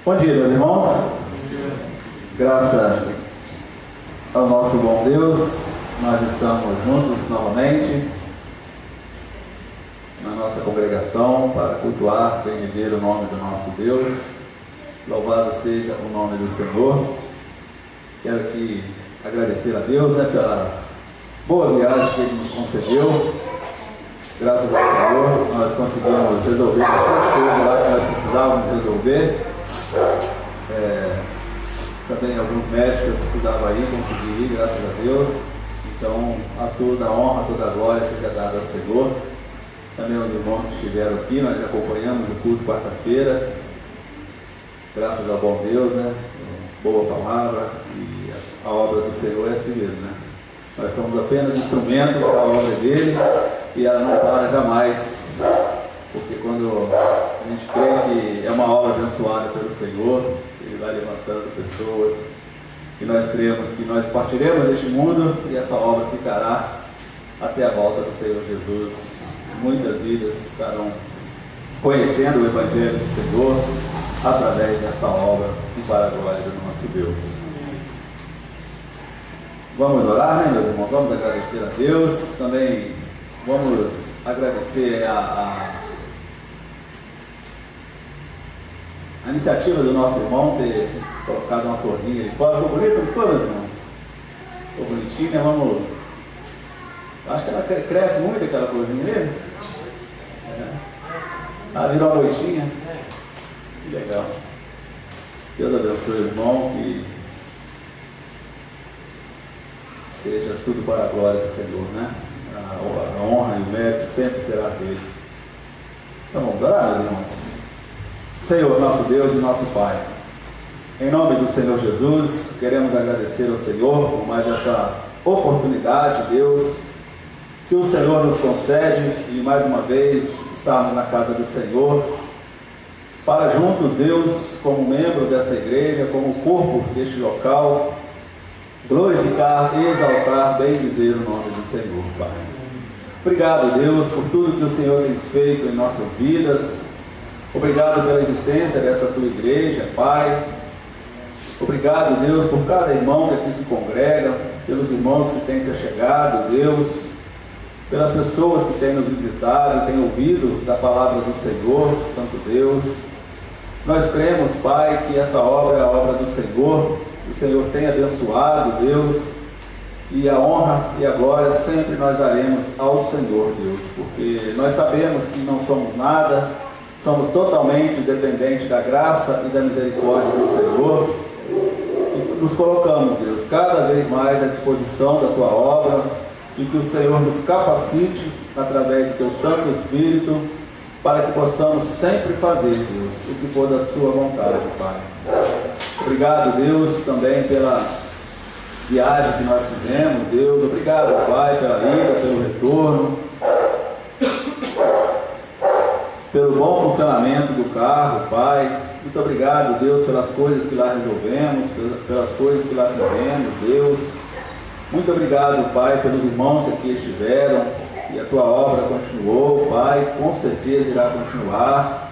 Bom dia, meus irmãos. Graças ao nosso bom Deus, nós estamos juntos novamente na nossa congregação para cultuar, bendizer o nome do nosso Deus. Louvado seja o nome do Senhor. Quero aqui agradecer a Deus, pela boa viagem que Ele nos concedeu. Graças ao Senhor, nós conseguimos resolver bastante coisa lá que nós precisávamos resolver. Também alguns médicos que eu precisava ir, consegui ir, graças a Deus. Então, a toda a honra, toda a glória seja dada ao Senhor. Também os irmãos que estiveram aqui, nós acompanhamos o culto quarta-feira. Graças ao bom Deus, boa palavra, e a obra do Senhor é assim mesmo, Nós somos apenas instrumentos da obra dele, e ela não para jamais, porque quando a gente crê que é uma obra abençoada pelo Senhor, Ele vai levantando pessoas, e nós cremos que nós partiremos deste mundo, e essa obra ficará até a volta do Senhor Jesus. Muitas vidas estarão conhecendo o Evangelho do Senhor através dessa obra, e para a glória do nosso Deus. Vamos orar, meus irmãos? Vamos agradecer a Deus. Também vamos agradecer a iniciativa do nosso irmão ter colocado uma florzinha ali fora. Ficou bonito, não ficou, meus irmãos? Ficou bonitinha, vamos... Acho que ela cresce muito, aquela florzinha ali. Ela virou uma moitinha. Que legal. Deus abençoe o irmão, que seja tudo para a glória do Senhor, A honra e o mérito sempre será dele. Então vamos orar, meus irmãos. Senhor, nosso Deus e nosso Pai, em nome do Senhor Jesus, queremos agradecer ao Senhor por mais essa oportunidade, Deus, que o Senhor nos concede e mais uma vez estarmos na casa do Senhor, para juntos, Deus, como membro dessa igreja, como corpo deste local, glorificar, exaltar, bendizer o nome do Senhor, Pai. Obrigado, Deus, por tudo que o Senhor tem feito em nossas vidas. Obrigado pela existência desta tua igreja, Pai. Obrigado, Deus, por cada irmão que aqui se congrega, pelos irmãos que têm se achegado, Deus, pelas pessoas que têm nos visitado, têm ouvido da palavra do Senhor, Santo Deus. Nós cremos, Pai, que essa obra é a obra do Senhor. O Senhor tem abençoado, Deus, e a honra e a glória sempre nós daremos ao Senhor, Deus, porque nós sabemos que não somos nada, somos totalmente dependentes da graça e da misericórdia do Senhor, e nos colocamos, Deus, cada vez mais à disposição da Tua obra, e que o Senhor nos capacite, através do Teu Santo Espírito, para que possamos sempre fazer, Deus, o que for da Sua vontade, Pai. Obrigado, Deus, também pela viagem que nós fizemos, Deus. Obrigado, Pai, pela ida, pelo retorno, pelo bom funcionamento do carro, Pai. Muito obrigado, Deus, pelas coisas que lá resolvemos, pelas coisas que lá fizemos, Deus. Muito obrigado, Pai, pelos irmãos que aqui estiveram, e a Tua obra continuou, Pai, com certeza irá continuar.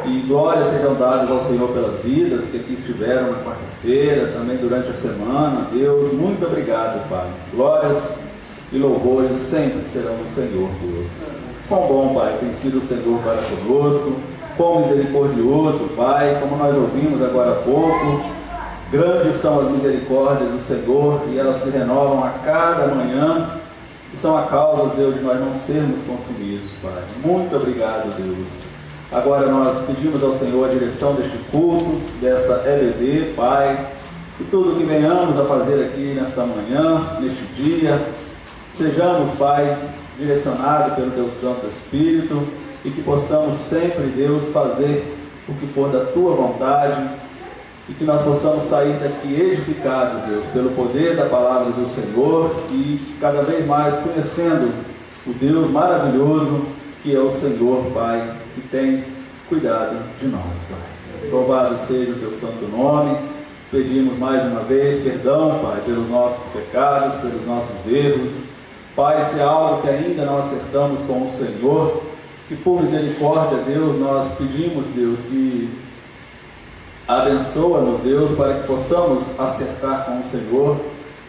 E glórias sejam dadas ao Senhor pelas vidas que aqui estiveram na quarta-feira, também durante a semana. Deus, muito obrigado, Pai. Glórias e louvores sempre serão do Senhor, Deus. Quão bom, Pai, tem sido o Senhor para conosco, quão misericordioso, Pai, como nós ouvimos agora há pouco. Grandes são as misericórdias do Senhor, e elas se renovam a cada manhã, e são a causa, Deus, de nós não sermos consumidos, Pai. Muito obrigado, Deus. Agora nós pedimos ao Senhor a direção deste culto, desta EBD, Pai, e tudo que venhamos a fazer aqui nesta manhã, neste dia, sejamos, Pai, direcionados pelo Teu Santo Espírito, e que possamos sempre, Deus, fazer o que for da Tua vontade, e que nós possamos sair daqui edificados, Deus, pelo poder da palavra do Senhor, e cada vez mais conhecendo o Deus maravilhoso que é o Senhor, Pai, que tem cuidado de nós, Pai. Louvado seja o Teu santo nome. Pedimos mais uma vez perdão, Pai, pelos nossos pecados, pelos nossos erros. Pai, se há algo que ainda não acertamos com o Senhor, que por misericórdia, Deus, nós pedimos, Deus, que Abençoa-nos, Deus, para que possamos acertar com o Senhor.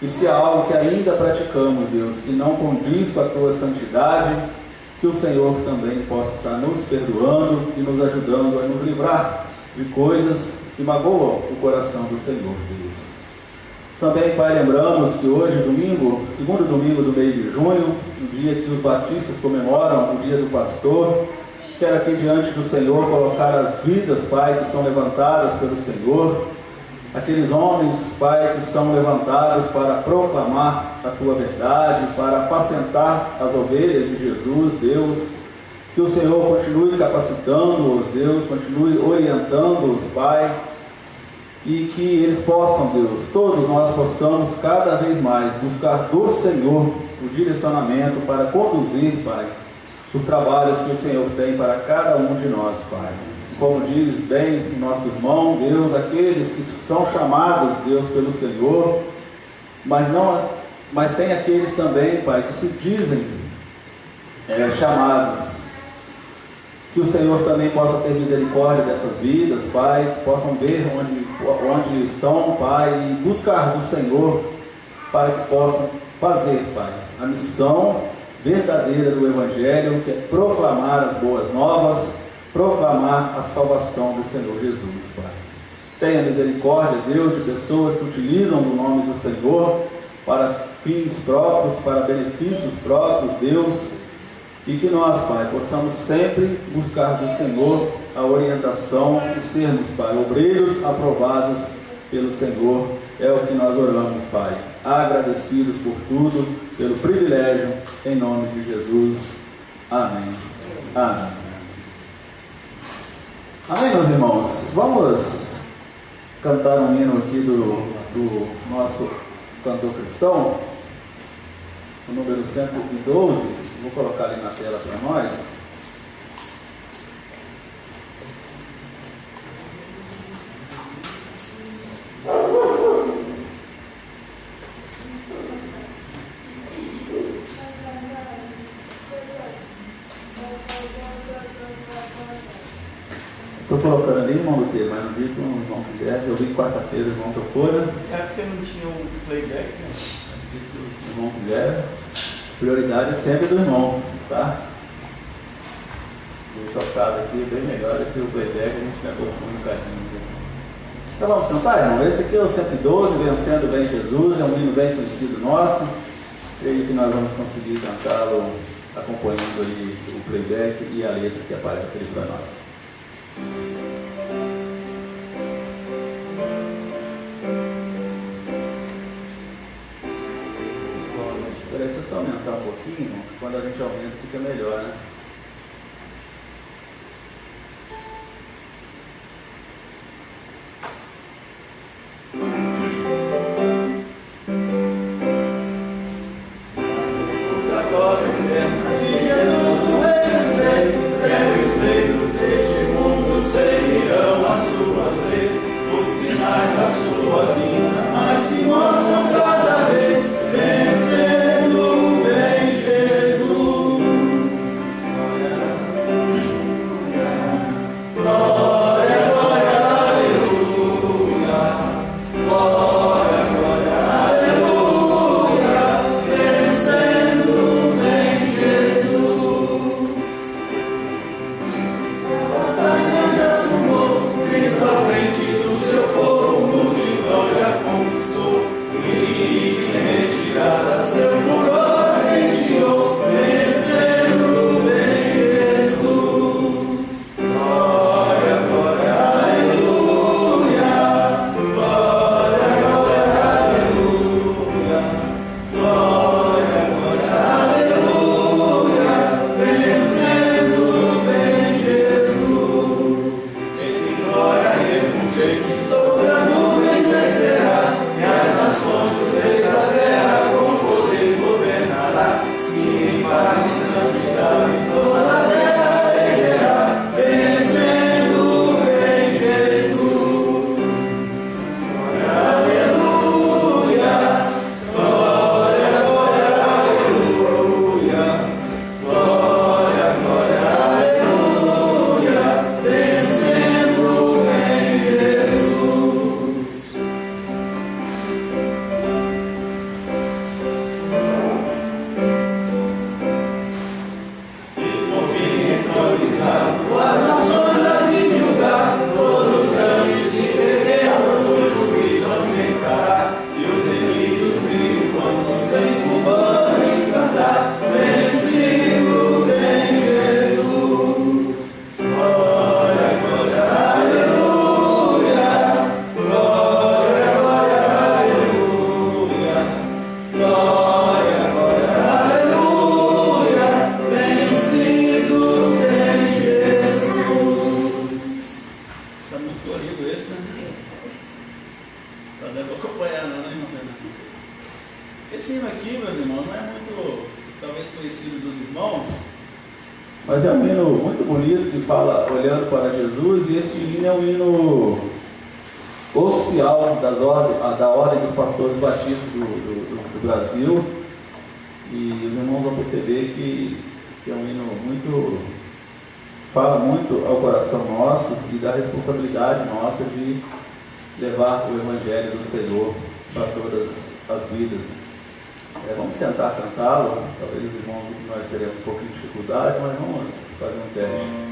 E se há algo que ainda praticamos, Deus, que não condiz com a tua santidade, que o Senhor também possa estar nos perdoando e nos ajudando a nos livrar de coisas que magoam o coração do Senhor, Deus. Também, Pai, lembramos que hoje, domingo, segundo domingo do mês de junho, o dia que os batistas comemoram o dia do pastor, quero aqui diante do Senhor colocar as vidas, Pai, que são levantadas pelo Senhor, aqueles homens, Pai, que são levantados para proclamar a Tua verdade, para apacentar as ovelhas de Jesus, Deus, que o Senhor continue capacitando-os, Deus, continue orientando-os, Pai, e que eles possam, Deus, todos nós possamos cada vez mais buscar do Senhor o direcionamento para conduzir, Pai, os trabalhos que o Senhor tem para cada um de nós, Pai. Como diz bem o nosso irmão, Deus, aqueles que são chamados, Deus, pelo Senhor, mas tem aqueles também, Pai, que se dizem chamados. Que o Senhor também possa ter misericórdia dessas vidas, Pai, que possam ver onde estão, Pai, e buscar do Senhor para que possam fazer, Pai, a missão verdadeira do Evangelho, que é proclamar as boas novas, proclamar a salvação do Senhor Jesus, Pai. Tenha misericórdia, Deus, de pessoas que utilizam o nome do Senhor para fins próprios, para benefícios próprios, Deus, e que nós, Pai, possamos sempre buscar do Senhor a orientação e sermos, Pai, obreiros aprovados pelo Senhor. É o que nós oramos, Pai, agradecidos por tudo, pelo privilégio, em nome de Jesus. Amém. Amém. Amém, meus irmãos. Vamos cantar um hino aqui do nosso cantor cristão, o número 112. Vou colocar ali na tela para nós. Estou colocando ali, irmão Luteiro, mas não vi que o irmão quiser. Eu vi que quarta-feira o irmão tocou, né? É porque não tinha um playback, né? Se o irmão quiser, prioridade é sempre do irmão, tá? O tocado aqui é bem melhor do que o playback, a gente acabou com um cadinho. Então vamos cantar, irmão. Esse aqui é o 112, Vencendo Bem Jesus, é um hino bem conhecido nosso. Creio que nós vamos conseguir cantá-lo acompanhando ali o playback e a letra que aparece ali para nós. Deixa eu só aumentar um pouquinho, quando a gente aumenta fica melhor, né? Mas é um hino muito bonito que fala olhando para Jesus, e este hino é um hino oficial da Ordem dos Pastores Batistas do Brasil, e os irmãos vão perceber que é um hino muito, fala muito ao coração nosso e da responsabilidade nossa de levar o Evangelho do Senhor para todas as vidas. Vamos tentar cantá-lo, talvez os irmãos nós teremos um pouco de dificuldade, mas vamos fazer um teste.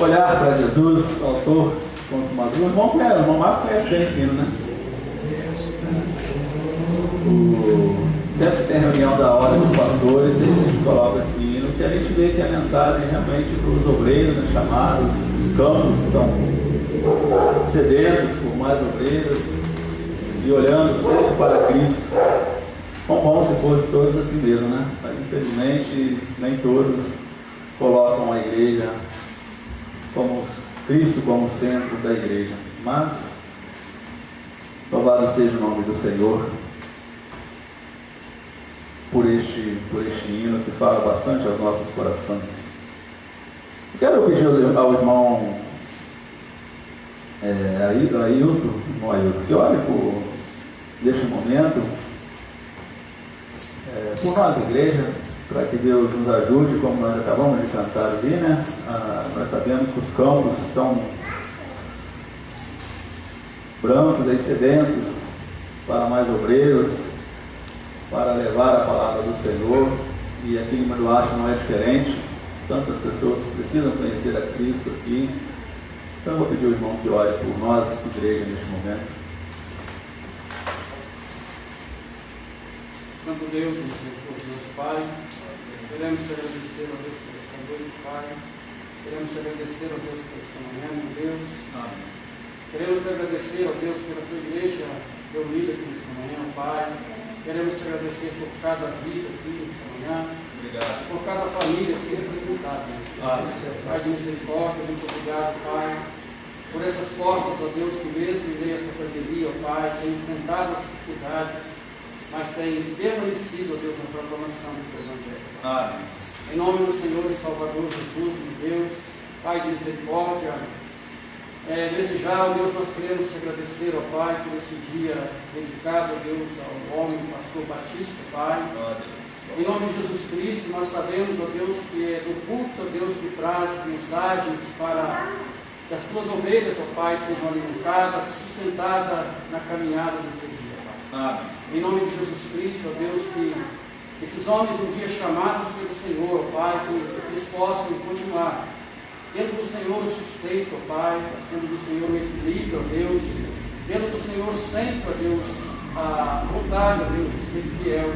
olhar para Jesus, autor, consumador. O irmão Marcos conhece bem esse hino, né? Sempre tem reunião da hora dos pastores, eles colocam esse hino, que a gente vê que a mensagem realmente para os obreiros, né, chamados, os campos que estão sedentos por mais obreiros, e olhando sempre para Cristo. Quão bom se fosse todos assim mesmo, né? Mas infelizmente nem todos colocam a igreja como Cristo como centro da igreja. Mas louvado seja o nome do Senhor por este hino que fala bastante aos nossos corações. Quero pedir ao irmão Ailton, que olhe neste momento por nós, igreja, para que Deus nos ajude, como nós acabamos de cantar ali, né? Nós sabemos que os campos estão brancos e sedentos para mais obreiros, para levar a palavra do Senhor, e aqui em Manduache não é diferente. Tantas pessoas precisam conhecer a Cristo aqui. Então eu vou pedir ao irmão que ore por nós, igreja, neste momento. Santo Deus, nosso Pai, queremos te agradecer, ó Deus, por esta noite, Pai. Queremos te agradecer, ó Deus, por esta manhã, meu Deus. Amém. Queremos te agradecer, ó Deus, pela tua igreja reunida aqui nesta manhã, Pai. Queremos te agradecer por cada vida aqui nesta manhã. Obrigado. Por cada família aqui representada. Pai de misericórdia, muito obrigado, Pai. Por essas portas, ó Deus, que mesmo em meio a essa pandemia, ó Pai, tem enfrentado as dificuldades, mas tem permanecido, ó Deus, na proclamação do teu Evangelho. Amém. Em nome do Senhor e Salvador Jesus, meu Deus, Pai de misericórdia, desejar, ó Deus, nós queremos te agradecer, ó Pai, por esse dia dedicado, ó Deus, ao homem, pastor Batista, Pai. Em nome de Jesus Cristo, nós sabemos, ó Deus, que é do culto, ó Deus, que traz mensagens para que as tuas ovelhas, ó Pai, sejam alimentadas, sustentadas na caminhada do teu dia, Pai. Amém. Em nome de Jesus Cristo, ó Deus, que esses homens um dia chamados pelo Senhor, ó Pai, que eles possam continuar tendo do Senhor o sustento, ó Pai, tendo do Senhor o equilíbrio, ó Deus, tendo do Senhor sempre, ó Deus, a vontade, ó Deus, de ser fiel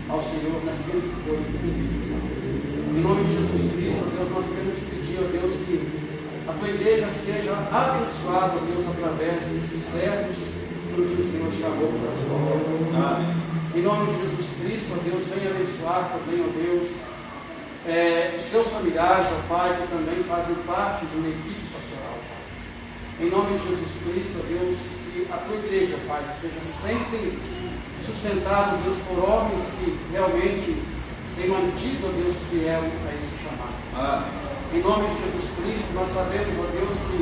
ao Senhor naquilo que for incumbido. Em nome de Jesus Cristo, ó Deus, nós queremos te pedir, ó Deus, que a tua igreja seja abençoada, ó Deus, através desses servos que o Senhor chamou para a sua obra. Amém. Em nome de Jesus Cristo, ó Deus, venha abençoar também, ó Deus, os seus familiares, ó Pai, que também fazem parte de uma equipe pastoral, Pai. Em nome de Jesus Cristo, ó Deus, que a tua igreja, Pai, seja sempre sustentada, Deus, por homens que realmente têm mantido, ó Deus, fiel a esse chamado. Amém. Em nome de Jesus Cristo, nós sabemos, ó Deus, que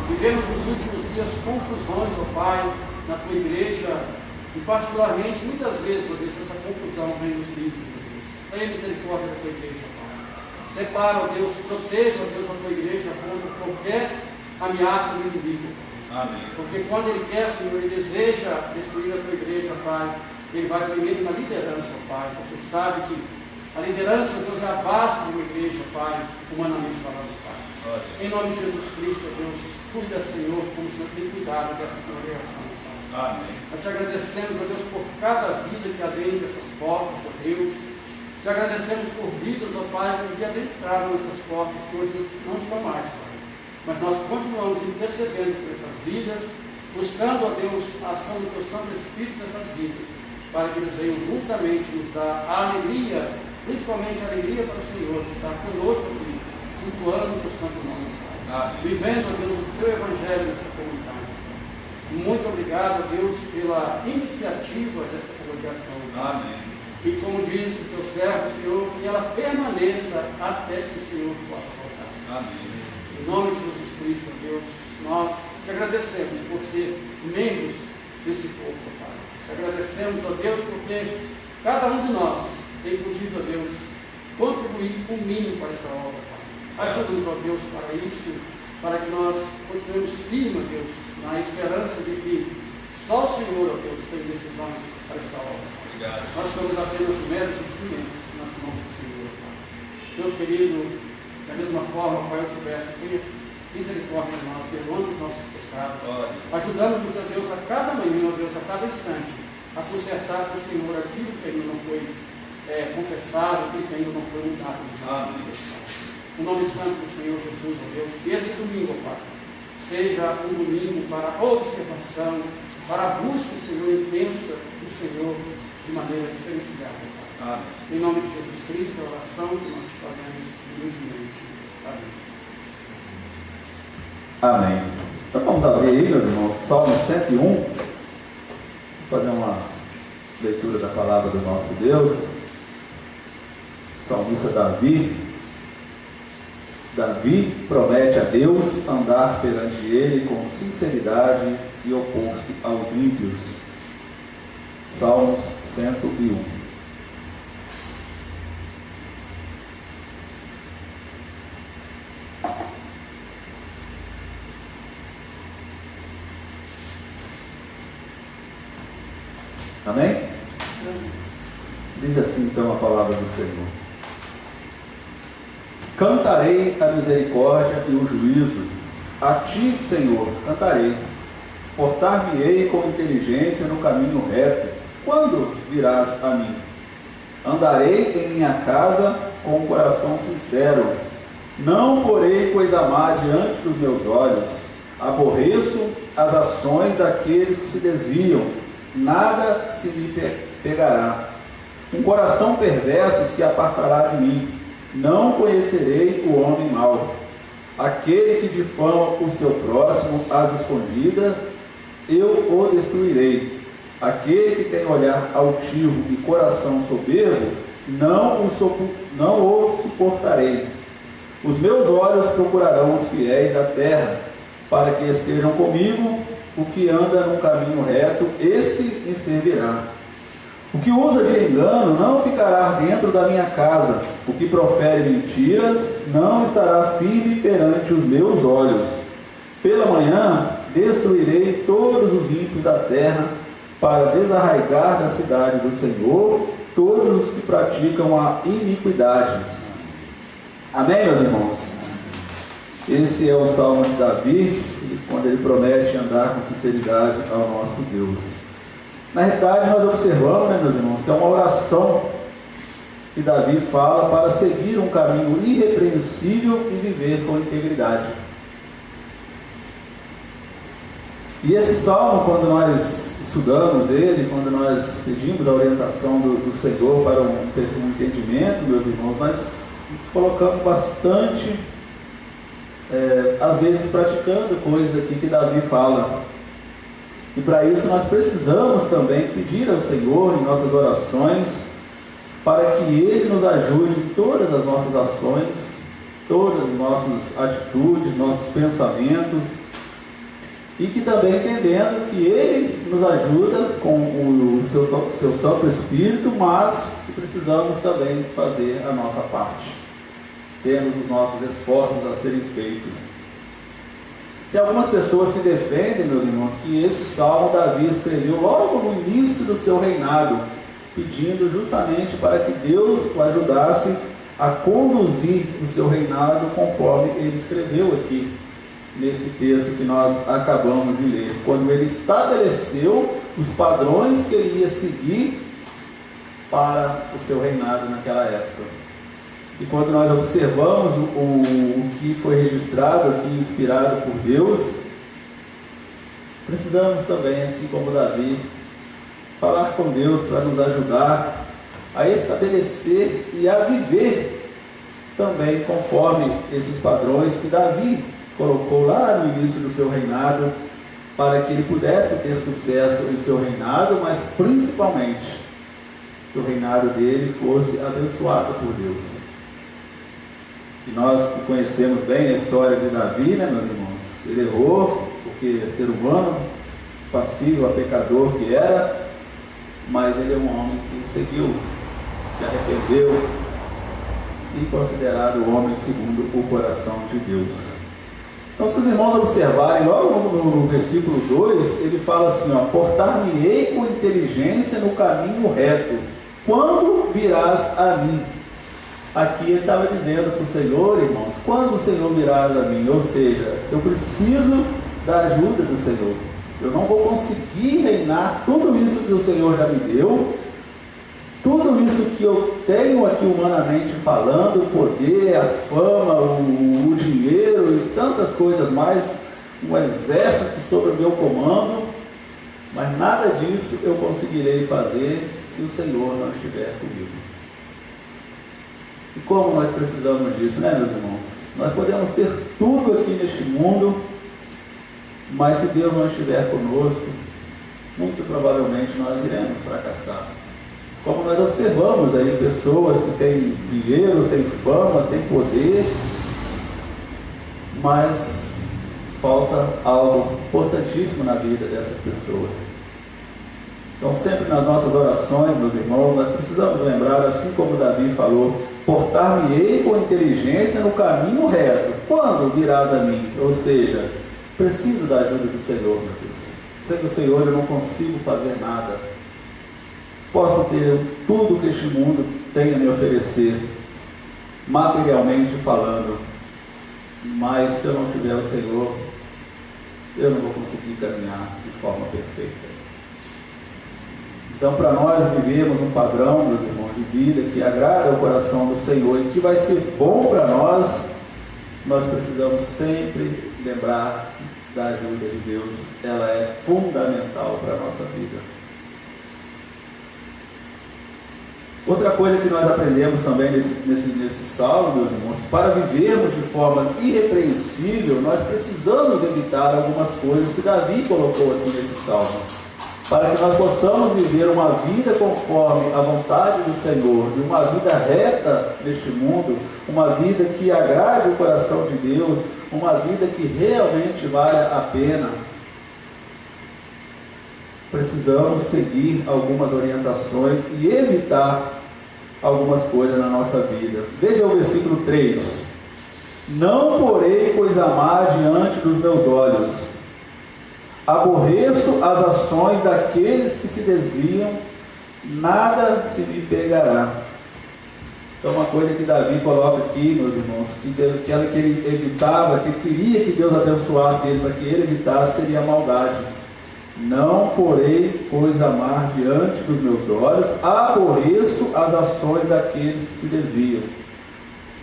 vivemos nos últimos dias confusões, ó Pai, na tua igreja, e particularmente, muitas vezes, ó Deus, essa confusão vem nos livros, ó Deus. Tenha misericórdia da tua igreja, Pai. Separa, ó Deus, proteja, ó Deus, a tua igreja contra qualquer ameaça do inimigo. Amém. Porque quando ele quer, Senhor, ele deseja destruir a tua igreja, Pai, ele vai primeiro na liderança, Pai, porque sabe que a liderança, Deus, é a base de uma igreja, Pai, humanamente falando, Pai. Em nome de Jesus Cristo, Deus, cuida, Senhor, como o Senhor tem cuidado dessa congregação, Pai. Amém. Nós te agradecemos, ó Deus, por cada vida que adentra essas portas, ó Deus. Te agradecemos por vidas, ó Pai, que adentraram essas portas, que hoje não estão mais, Pai. Mas nós continuamos intercedendo por essas vidas, buscando, ó Deus, a ação do teu Santo Espírito nessas vidas, para que eles venham juntamente nos dar a alegria, principalmente a alegria para o Senhor, estar conosco aqui, cultuando o teu santo nome, Pai. Vivendo, ó Deus, o teu evangelho nessa comunidade, Pai. Muito obrigado, ó Deus, pela iniciativa dessa congregação. Amém. E como diz o teu servo, Senhor, que ela permaneça até que o Senhor possa voltar. Amém. Em nome de Jesus Cristo, ó Deus, nós te agradecemos por ser membros desse povo, Pai. Te agradecemos, ó Deus, porque cada um de nós tem podido, ó Deus, contribuir com o mínimo para esta obra, Pai. Ajuda-nos, ó Deus, para isso, para que nós continuemos firmes, ó Deus, na esperança de que só o Senhor, ó Deus, tem decisões para esta obra. Obrigado. Nós somos apenas meros instrumentos nas mãos do Senhor, Pai. Deus querido, da mesma forma, Pai, eu te peço que misericórdia de nós, perdoando os nossos pecados, ajudando-nos, ó Deus, a cada manhã, ó Deus, a cada instante, a consertar com o Senhor aquilo que ainda não foi confessado, aquilo que ainda não foi mudado nos nossos dias, Pai. No nome santo do Senhor Jesus, ó Deus, que esse domingo, Pai, seja um domingo para a observação, para a busca, Senhor, intensa do Senhor de maneira diferenciada, Pai. Em nome de Jesus Cristo, a oração que nós fazemos humildemente. Amém. Amém. Então vamos abrir aí, meus irmãos, Salmo 101. Vamos fazer uma leitura da palavra do nosso Deus. Salmista Davi. Davi promete a Deus andar perante Ele com sinceridade e opor-se aos ímpios. Salmos 101. Amém? Diz assim então a palavra do Senhor. Cantarei a misericórdia e o juízo, a ti, Senhor, cantarei. Portar-me-ei com inteligência no caminho reto. Quando virás a mim? Andarei em minha casa com o coração sincero. Não porei coisa má diante dos meus olhos. Aborreço as ações daqueles que se desviam. Nada se me pegará. Um coração perverso se apartará de mim. Não conhecerei o homem mau. Aquele que difama o seu próximo às escondidas, eu o destruirei. Aquele que tem olhar altivo e coração soberbo, não o suportarei. Os meus olhos procurarão os fiéis da terra, para que estejam comigo. O que anda no caminho reto, esse me servirá. O que usa de engano não ficará dentro da minha casa. O que profere mentiras não estará firme perante os meus olhos. Pela manhã destruirei todos os ímpios da terra, para desarraigar da cidade do Senhor todos os que praticam a iniquidade. Amém, meus irmãos? Esse é o Salmo de Davi, quando ele promete andar com sinceridade ao nosso Deus. Na realidade, nós observamos, meus irmãos, que é uma oração que Davi fala para seguir um caminho irrepreensível e viver com integridade. E esse salmo, quando nós estudamos ele, quando nós pedimos a orientação do Senhor para um entendimento, meus irmãos, nós nos colocamos bastante, às vezes praticando coisas aqui que Davi fala. E para isso nós precisamos também pedir ao Senhor em nossas orações, para que Ele nos ajude em todas as nossas ações, todas as nossas atitudes, nossos pensamentos, e que também entendendo que Ele nos ajuda com o seu Santo Espírito, mas que precisamos também fazer a nossa parte. Temos os nossos esforços a serem feitos. Tem algumas pessoas que defendem, meus irmãos, que esse salmo Davi escreveu logo no início do seu reinado, pedindo justamente para que Deus o ajudasse a conduzir o seu reinado conforme ele escreveu aqui, nesse texto que nós acabamos de ler, quando ele estabeleceu os padrões que ele ia seguir para o seu reinado naquela época. E quando nós observamos o que foi registrado aqui, inspirado por Deus, precisamos também, assim como Davi, falar com Deus para nos ajudar a estabelecer e a viver também conforme esses padrões que Davi colocou lá no início do seu reinado, para que ele pudesse ter sucesso em seu reinado, mas principalmente que o reinado dele fosse abençoado por Deus. E nós que conhecemos bem a história de Davi, né, meus irmãos? Ele errou, porque é ser humano, passível a pecador que era, mas ele é um homem que seguiu, se arrependeu e considerado o homem segundo o coração de Deus. Então, se os irmãos observarem, logo no versículo 2, ele fala assim, ó: portar-me-ei com inteligência no caminho reto, quando virás a mim? aqui ele estava dizendo para o Senhor, irmãos, quando o Senhor virar a mim, ou seja, eu preciso da ajuda do Senhor. Eu não vou conseguir reinar tudo isso que o Senhor já me deu, tudo isso que eu tenho aqui humanamente falando, o poder, a fama, o dinheiro e tantas coisas mais, um exército sob o meu comando, mas nada disso eu conseguirei fazer se o Senhor não estiver comigo. E como nós precisamos disso, né, meus irmãos? Nós podemos ter tudo aqui neste mundo, mas se Deus não estiver conosco, muito provavelmente nós iremos fracassar. Como nós observamos aí, pessoas que têm dinheiro, têm fama, têm poder, mas falta algo importantíssimo na vida dessas pessoas. Então, sempre nas nossas orações, meus irmãos, nós precisamos lembrar, assim como Davi falou, portar-me-ei com inteligência no caminho reto. Quando virás a mim? Ou seja, preciso da ajuda do Senhor, meu Deus. Sem o Senhor eu não consigo fazer nada. Posso ter tudo que este mundo tem a me oferecer, materialmente falando, mas se eu não tiver o Senhor, eu não vou conseguir caminhar de forma perfeita. Então, para nós vivermos um padrão, meus irmãos, de vida que agrada o coração do Senhor e que vai ser bom para nós, nós precisamos sempre lembrar da ajuda de Deus. Ela é fundamental para a nossa vida. Outra coisa que nós aprendemos também nesse salmo, meus irmãos, para vivermos de forma irrepreensível, nós precisamos evitar algumas coisas que Davi colocou aqui nesse salmo, para que nós possamos viver uma vida conforme a vontade do Senhor, de uma vida reta neste mundo, uma vida que agrade o coração de Deus, uma vida que realmente valha a pena. Precisamos seguir algumas orientações e evitar algumas coisas na nossa vida. Veja o versículo 3. Não porei coisa má diante dos meus olhos. Aborreço as ações daqueles que se desviam, nada se me pegará. Então, uma coisa que Davi coloca aqui, meus irmãos, que ele evitava, que queria que Deus abençoasse ele, para que ele evitasse, seria a maldade. Não porei coisa má diante dos meus olhos, aborreço as ações daqueles que se desviam.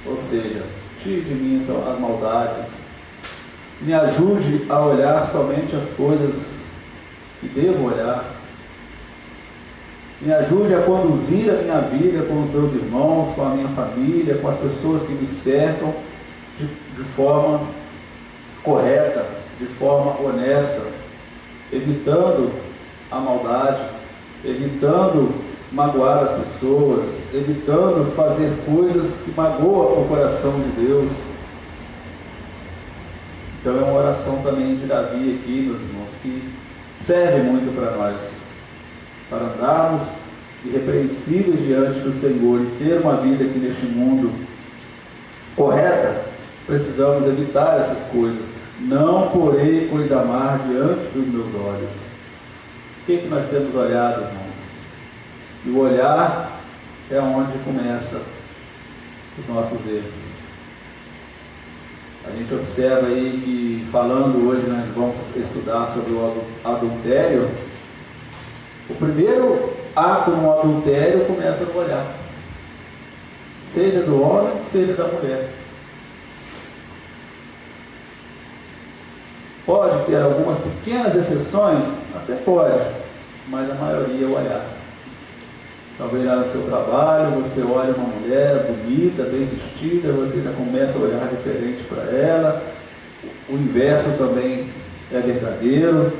Ou seja, tire de mim as maldades, me ajude a olhar somente as coisas que devo olhar, me ajude a conduzir a minha vida com os meus irmãos, com a minha família, com as pessoas que me cercam de forma correta, de forma honesta, evitando a maldade, evitando magoar as pessoas, evitando fazer coisas que magoam o coração de Deus. Então é uma oração também de Davi aqui, meus irmãos, que serve muito para nós, para andarmos irrepreensíveis diante do Senhor e ter uma vida aqui neste mundo correta. Precisamos evitar essas coisas. Não porei coisa má diante dos meus olhos. O que nós temos olhado, irmãos? E o olhar é onde começa os nossos erros. A gente observa aí que, falando hoje, nós vamos estudar sobre o adultério. O primeiro ato no adultério começa no olhar, seja do homem, seja da mulher. Pode ter algumas pequenas exceções, até pode, mas a maioria é o olhar. Talvez lá no seu trabalho, você olha uma mulher bonita, bem vestida, você já começa a olhar diferente para ela. O inverso também é verdadeiro.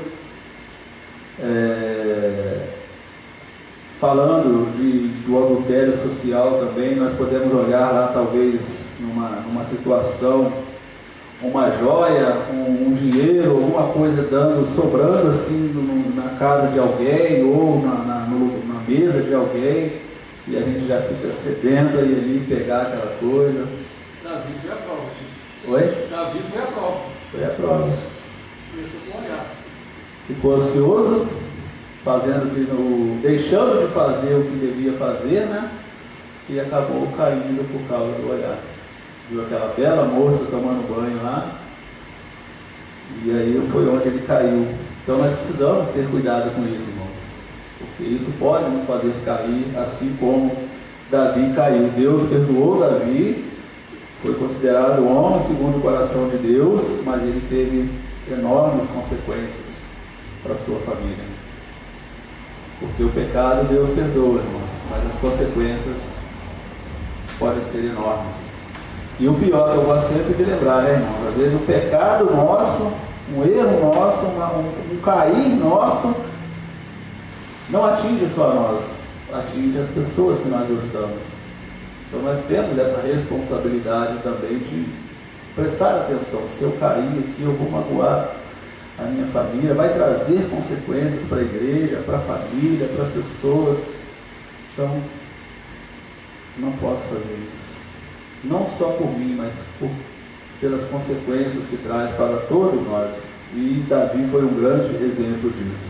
Falando do adultério social também, nós podemos olhar lá talvez numa situação, uma joia, um dinheiro, alguma coisa sobrando assim na casa de alguém ou na mesa de alguém, e a gente já fica sedento aí ali pegar aquela coisa. Davi foi a prova. Oi? Davi foi a prova. Foi a prova. Começou com o olhar. Ficou ansioso, deixando de fazer o que devia fazer, né? e acabou caindo por causa do olhar. Viu aquela bela moça tomando banho lá, e aí foi onde ele caiu. Então nós precisamos ter cuidado com isso, irmãos, porque isso pode nos fazer cair, assim como Davi caiu. Deus perdoou Davi, foi considerado homem segundo o coração de Deus, mas ele teve enormes consequências para a sua família. Porque o pecado Deus perdoa, irmãos, mas as consequências podem ser enormes. E o pior que eu gosto sempre de lembrar, né, irmãos? Às vezes o pecado nosso, um erro nosso, um cair nosso, não atinge só nós, atinge as pessoas que nós gostamos. Então nós temos essa responsabilidade também de prestar atenção. Se eu cair aqui, eu vou magoar a minha família, vai trazer consequências para a igreja, para a família, para as pessoas. Então, não posso fazer isso. Não só por mim, mas pelas consequências que traz para todos nós. E Davi foi um grande exemplo disso.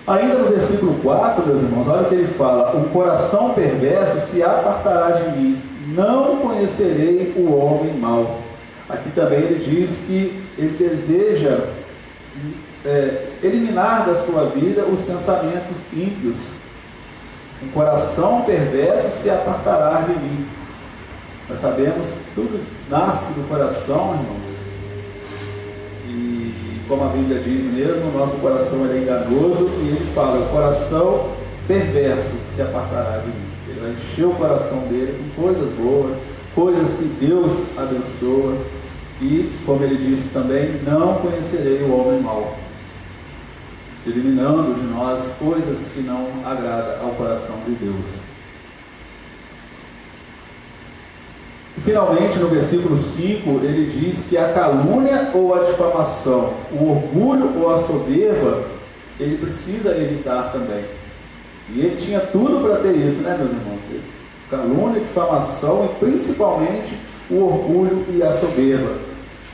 Ainda no versículo 4, meus irmãos, olha o que ele fala: o coração perverso se apartará de mim, não conhecerei o homem mau. Aqui também ele diz que ele deseja eliminar da sua vida os pensamentos ímpios. Um coração perverso se apartará de mim. Nós sabemos que tudo nasce do coração, irmãos. E como a Bíblia diz mesmo, o nosso coração é enganoso, e ele fala: o coração perverso se apartará de mim. Ele vai encher o coração dele com coisas boas, coisas que Deus abençoa, e, como ele disse também, não conhecerei o homem mau, eliminando de nós coisas que não agradam ao coração de Deus. E, finalmente, no versículo 5, ele diz que a calúnia ou a difamação, o orgulho ou a soberba, ele precisa evitar também. E ele tinha tudo para ter isso, né, meus irmãos? Calúnia, difamação e principalmente o orgulho e a soberba.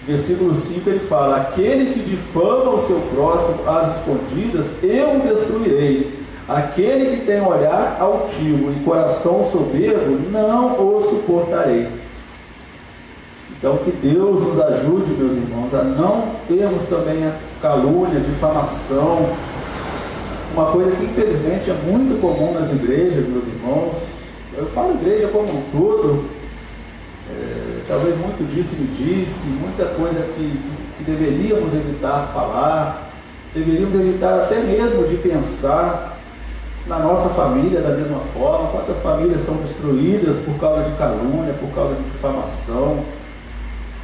Versículo 5 ele fala: aquele que difama o seu próximo às escondidas, eu o destruirei. Aquele que tem olhar altivo e coração soberbo, não o suportarei. Então que Deus nos ajude, meus irmãos, a não termos também a calúnia, difamação, uma coisa que infelizmente é muito comum nas igrejas, meus irmãos. Eu falo igreja como um todo, talvez muito disse-me-disse, muita coisa que deveríamos evitar falar, deveríamos evitar até mesmo de pensar na nossa família da mesma forma. Quantas famílias são destruídas por causa de calúnia, por causa de difamação,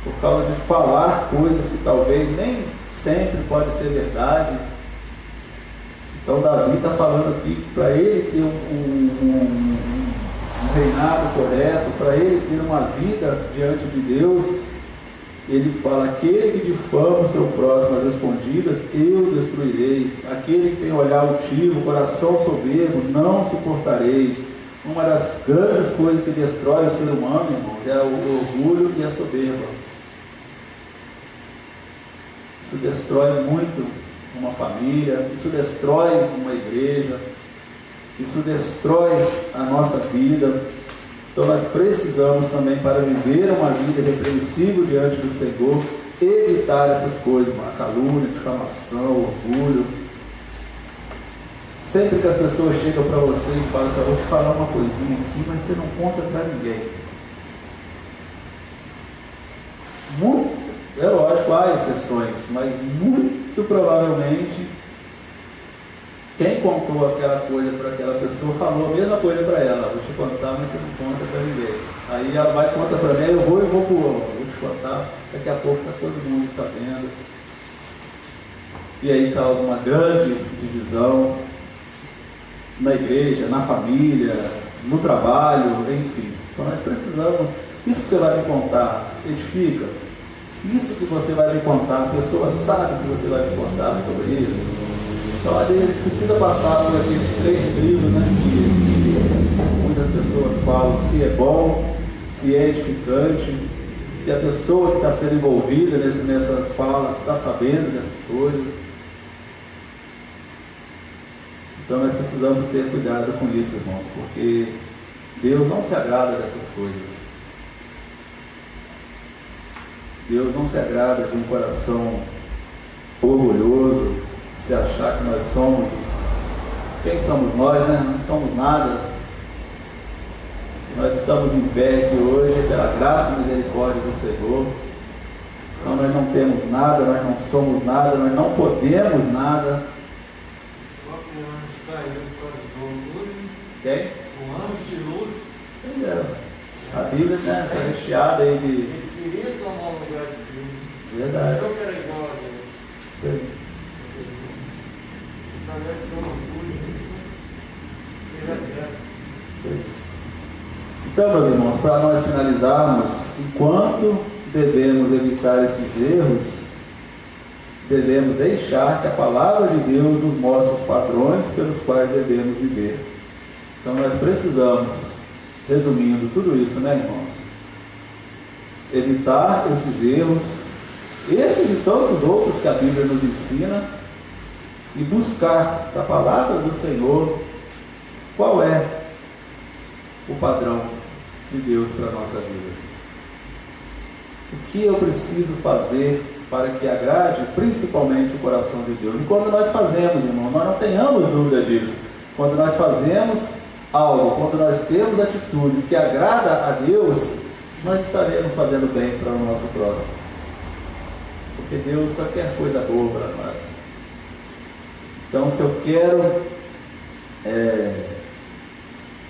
por causa de falar coisas que talvez nem sempre pode ser verdade. Então Davi está falando aqui para ele ter um reinado correto, para ele ter uma vida diante de Deus. Ele fala: aquele que difama o seu próximo às escondidas, eu destruirei. Aquele que tem olhar altivo, coração soberbo, não suportarei. Uma das grandes coisas que destrói o ser humano, irmãos, é o orgulho e a soberba. Isso destrói muito uma família, isso destrói uma igreja, isso destrói a nossa vida. Então nós precisamos também, para viver uma vida repreensível diante do Senhor, evitar essas coisas, a calúnia, a difamação, o orgulho. Sempre que as pessoas chegam para você e falam assim: vou te falar uma coisinha aqui, mas você não conta para ninguém. É lógico, há exceções, mas muito provavelmente quem contou aquela coisa para aquela pessoa falou a mesma coisa para ela: vou te contar, mas você não conta para ninguém. Aí ela vai e conta para mim, eu vou pro outro, vou te contar, daqui a pouco está todo mundo sabendo. E aí causa uma grande divisão na igreja, na família, no trabalho, enfim. Então nós precisamos, isso que você vai me contar, edifica. Isso que você vai me contar, a pessoa sabe que você vai me contar sobre isso. Então a gente precisa passar por aqueles 3 livros, né, que muitas pessoas falam se é bom, se é edificante, se a pessoa que está sendo envolvida nessa fala está sabendo dessas coisas. Então nós precisamos ter cuidado com isso, irmãos, porque Deus não se agrada dessas coisas. Deus não se agrada de um coração orgulhoso, se achar que nós somos. Quem somos nós, né? Não somos nada. Se nós estamos em pé aqui hoje, é pela graça e misericórdia do Senhor. Então nós não temos nada, nós não somos nada, nós não podemos nada. Quem? Um anjo de luz. Pois é. A Bíblia está recheada aí de. Ele queria tomar o lugar de Deus. Verdade. Eu que era igual a Deus. Sim. Através do orgulho. Sim. Então, meus irmãos, para nós finalizarmos, enquanto devemos evitar esses erros, devemos deixar que a palavra de Deus nos mostre os padrões pelos quais devemos viver. Então nós precisamos, resumindo tudo isso, né, irmãos? Evitar esses erros, esses e tantos outros que a Bíblia nos ensina, e buscar da palavra do Senhor qual é o padrão de Deus para a nossa vida. O que eu preciso fazer para que agrade principalmente o coração de Deus? E quando nós fazemos, irmão, nós não tenhamos dúvida disso. Quando nós fazemos algo, quando nós temos atitudes que agrada a Deus, nós estaremos fazendo bem para o nosso próximo. Porque Deus só quer coisa boa para nós. Então, se eu quero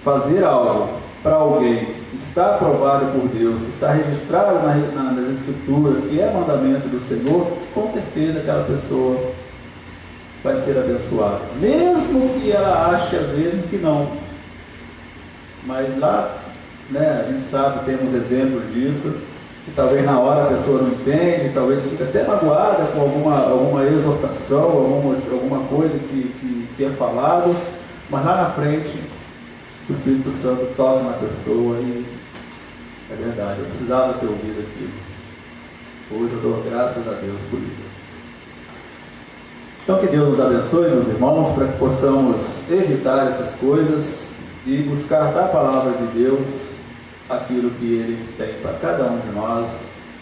fazer algo para alguém que está aprovado por Deus, que está registrado nas Escrituras, que é mandamento do Senhor, com certeza aquela pessoa vai ser abençoada. Mesmo que ela ache às vezes que não. Mas lá, né, a gente sabe, temos exemplos disso, que talvez na hora a pessoa não entende, talvez fique até magoada com alguma exortação, alguma coisa que é falado, mas lá na frente o Espírito Santo toca na pessoa e é verdade, eu precisava ter ouvido aquilo. Hoje eu dou graças a Deus por isso. Então que Deus nos abençoe, meus irmãos, para que possamos evitar essas coisas e buscar da palavra de Deus aquilo que Ele tem para cada um de nós,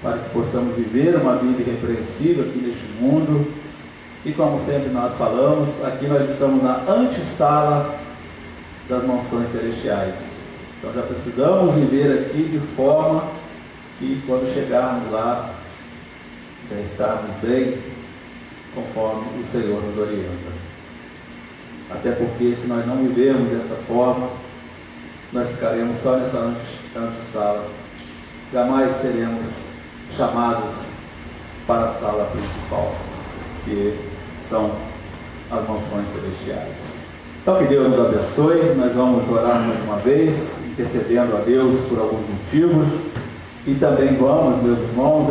para que possamos viver uma vida irrepreensível aqui neste mundo. E como sempre nós falamos, aqui nós estamos na antessala das mansões celestiais. Então já precisamos viver aqui de forma que quando chegarmos lá, já estarmos bem conforme o Senhor nos orienta. Até porque se nós não vivermos dessa forma, nós ficaremos só nessa antessala. Jamais seremos chamados para a sala principal, que são as mansões celestiais. Então que Deus nos abençoe. Nós vamos orar mais uma vez, intercedendo a Deus por alguns motivos. E também vamos, meus irmãos,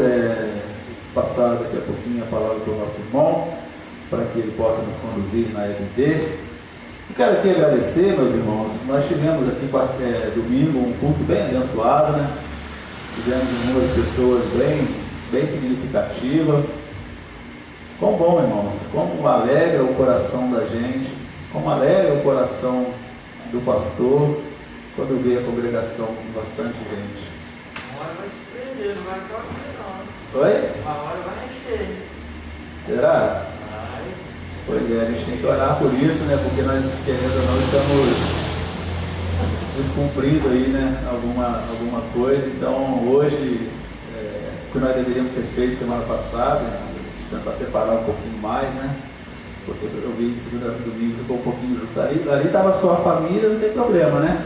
passar daqui a pouquinho a palavra para o nosso irmão, para que ele possa nos conduzir na EBD. Eu quero aqui agradecer, meus irmãos. Nós tivemos aqui domingo um culto bem abençoado, né? Tivemos um número de pessoas bem significativa. Quão bom, irmãos, como alegra o coração da gente, como alegra o coração do pastor quando vê a congregação com bastante gente. Uma hora vai se prender, não vai acabar não. Oi? Uma hora vai encher. Será? Vai. Pois é, a gente tem que orar por isso, né? Porque nós, querendo ou não, estamos descumprindo aí, né? Alguma coisa. Então, hoje, o que nós deveríamos ter feito semana passada, tentar separar um pouquinho mais, né? Porque eu vi segunda domingo, ficou um pouquinho junto. Ali estava só a família, não tem problema, né?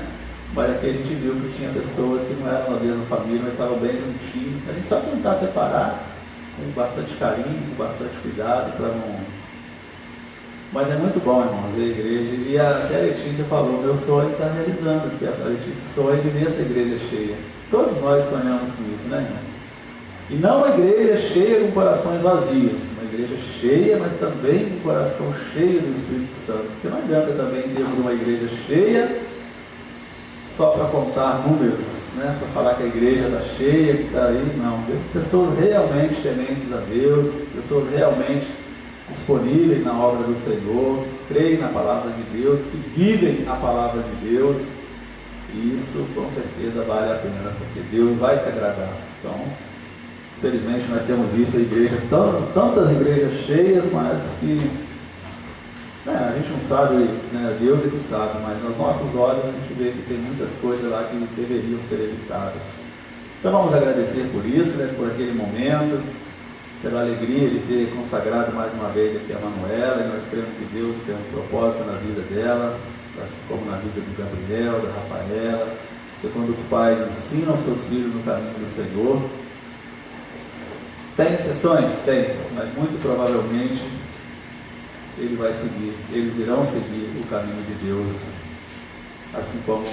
Mas aqui a gente viu que tinha pessoas que não eram da mesma família, mas estavam bem juntinhos. A gente só tentar separar com bastante carinho, com bastante cuidado, para não. Mas é muito bom, irmão, ver a igreja. E até a Letícia falou, meu sonho está realizando, porque a Letícia sonha de ver essa igreja cheia. Todos nós sonhamos com isso, né, irmão? E não uma igreja cheia com corações vazios, uma igreja cheia, mas também com coração cheio do Espírito Santo. Porque não adianta também termos uma igreja cheia só para contar números, né? Para falar que a igreja está cheia, que está aí, não. Pessoas realmente tementes a Deus, pessoas realmente disponíveis na obra do Senhor, creem na palavra de Deus, que vivem a palavra de Deus. E isso com certeza vale a pena, porque Deus vai se agradar. Então, infelizmente nós temos visto a igreja, tantas igrejas cheias, mas que a gente não sabe, né, Deus é que sabe, mas nos nossos olhos a gente vê que tem muitas coisas lá que deveriam ser evitadas. Então vamos agradecer por isso, né, por aquele momento, pela alegria de ter consagrado mais uma vez aqui a Manuela, e nós cremos que Deus tem um propósito na vida dela, assim como na vida do Gabriel, da Rafaela, que quando os pais ensinam seus filhos no caminho do Senhor, tem exceções? Tem, mas muito provavelmente eles irão seguir o caminho de Deus, assim como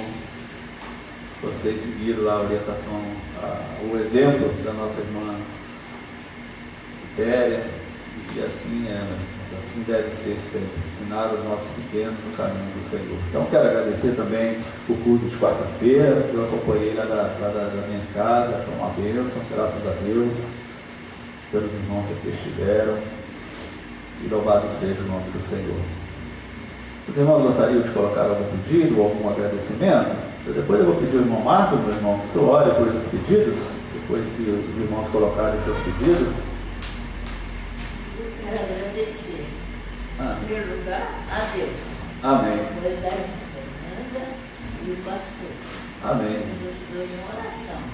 vocês seguiram lá a orientação, o exemplo da nossa irmã Quitéria, e assim deve ser sempre, ensinar os nossos pequenos no caminho do Senhor. Então quero agradecer também o culto de quarta-feira, que eu acompanhei lá da minha casa, foi uma bênção, graças a Deus, pelos irmãos que aqui estiveram, e louvado seja o nome do Senhor. Os irmãos gostariam de colocar algum pedido ou algum agradecimento? Depois eu vou pedir ao irmão Marcos, meu irmão, que o ore por esses pedidos, depois que os irmãos colocarem seus pedidos. Eu quero agradecer, em primeiro lugar, a Deus. Amém. Depois a irmã Fernanda e o pastor. Amém. Nos ajudou em oração,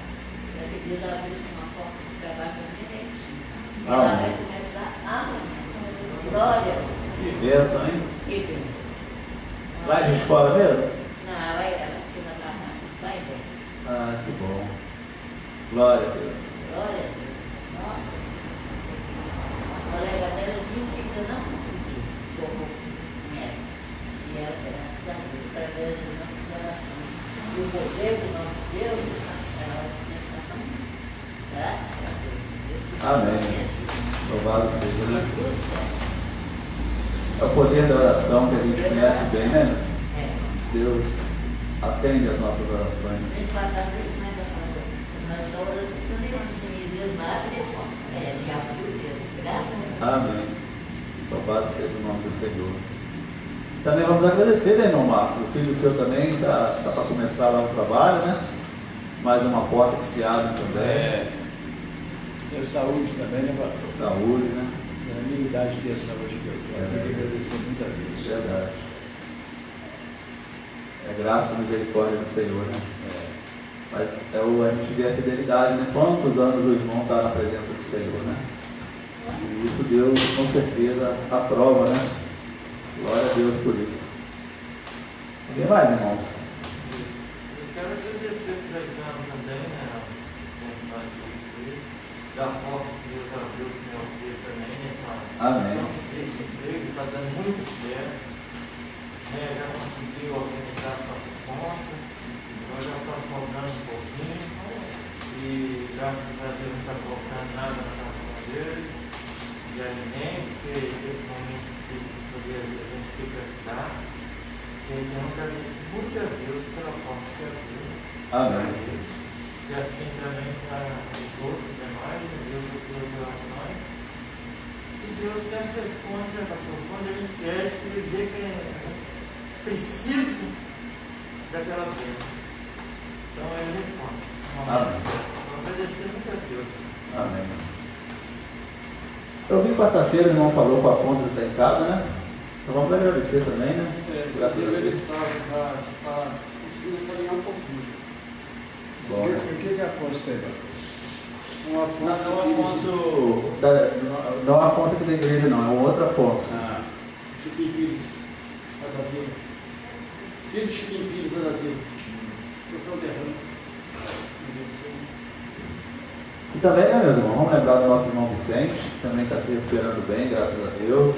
para que Deus abrisse uma porta de trabalho permanente. E ela vai começar amanhã. Glória. Que bênção, hein? Que bênção. Lá de escola mesmo? Não, ela aqui na farmácia do pai dela. Ah, que bom. Glória a Deus. Glória a Deus. Nossa. As colegas dela viu que ainda não conseguiu formar o médico. E ela, graças a Deus, através das nossas orações e o poder do nosso Deus, ela vai começar amanhã. Graças a Deus. Amém. Louvado seja, né? Deus, É o poder da oração que a gente conhece bem, né? Deus atende as nossas orações. Tem que passar por recomendação. Nós estamos orando por Sonetinho. Deus vai abrir a porta. Me abriu Deus. Graças a Deus. Amém. Louvado seja o nome do Senhor. Também vamos agradecer, né, irmão Marcos? O filho seu também está para começar lá o trabalho, né? Mais uma porta que se abre também. E saúde também, né, pastor? Saúde, né? Na minha idade de saúde que eu tenho, tenho que agradecer muito a Deus. Verdade. É graça e misericórdia do Senhor, né? Mas a gente vê a fidelidade, né? Quantos anos o irmão está na presença do Senhor, né? E isso Deus com certeza aprova, né? Glória a Deus por isso. Alguém mais, irmãos? Eu quero agradecer para o Icano também, né? Da porta que Deus abriu para o meu filho também, nessa Amém. desse emprego, está dando muito certo. Já conseguiu organizar suas contas, agora já está sobrando um pouquinho, e graças a Deus não está colocando nada na casa dele, de alimento, porque nesse momento difícil de poder a gente tem que ajudar. Então, agradeço muito a Deus pela porta que abriu. Amém. E assim também para os outros demais, Deus ouviu as orações. E Deus sempre responde, né, pastor? Quando a gente quer, ele vê que a gente precisa daquela bênção. Então ele responde. Amém. Vou agradecer muito a Deus. Amém. Eu vi quarta-feira, o irmão falou com a fonte que está em casa, né? Então vamos agradecer também, né? Graças a Ele Deus. está conseguindo caminhar um pouquinho. Bom. O que Afonso tem, pastor? Um Afonso. Não, Afonso. Não Afonso aqui da igreja, não, é um outro Afonso. Chiquinho Pires, lá da Vila. Filho de Chiquinho Pires, lá da Vila. Estou errando. E também, né, meus irmãos, vamos lembrar do nosso irmão Vicente, que também está se recuperando bem, graças a Deus.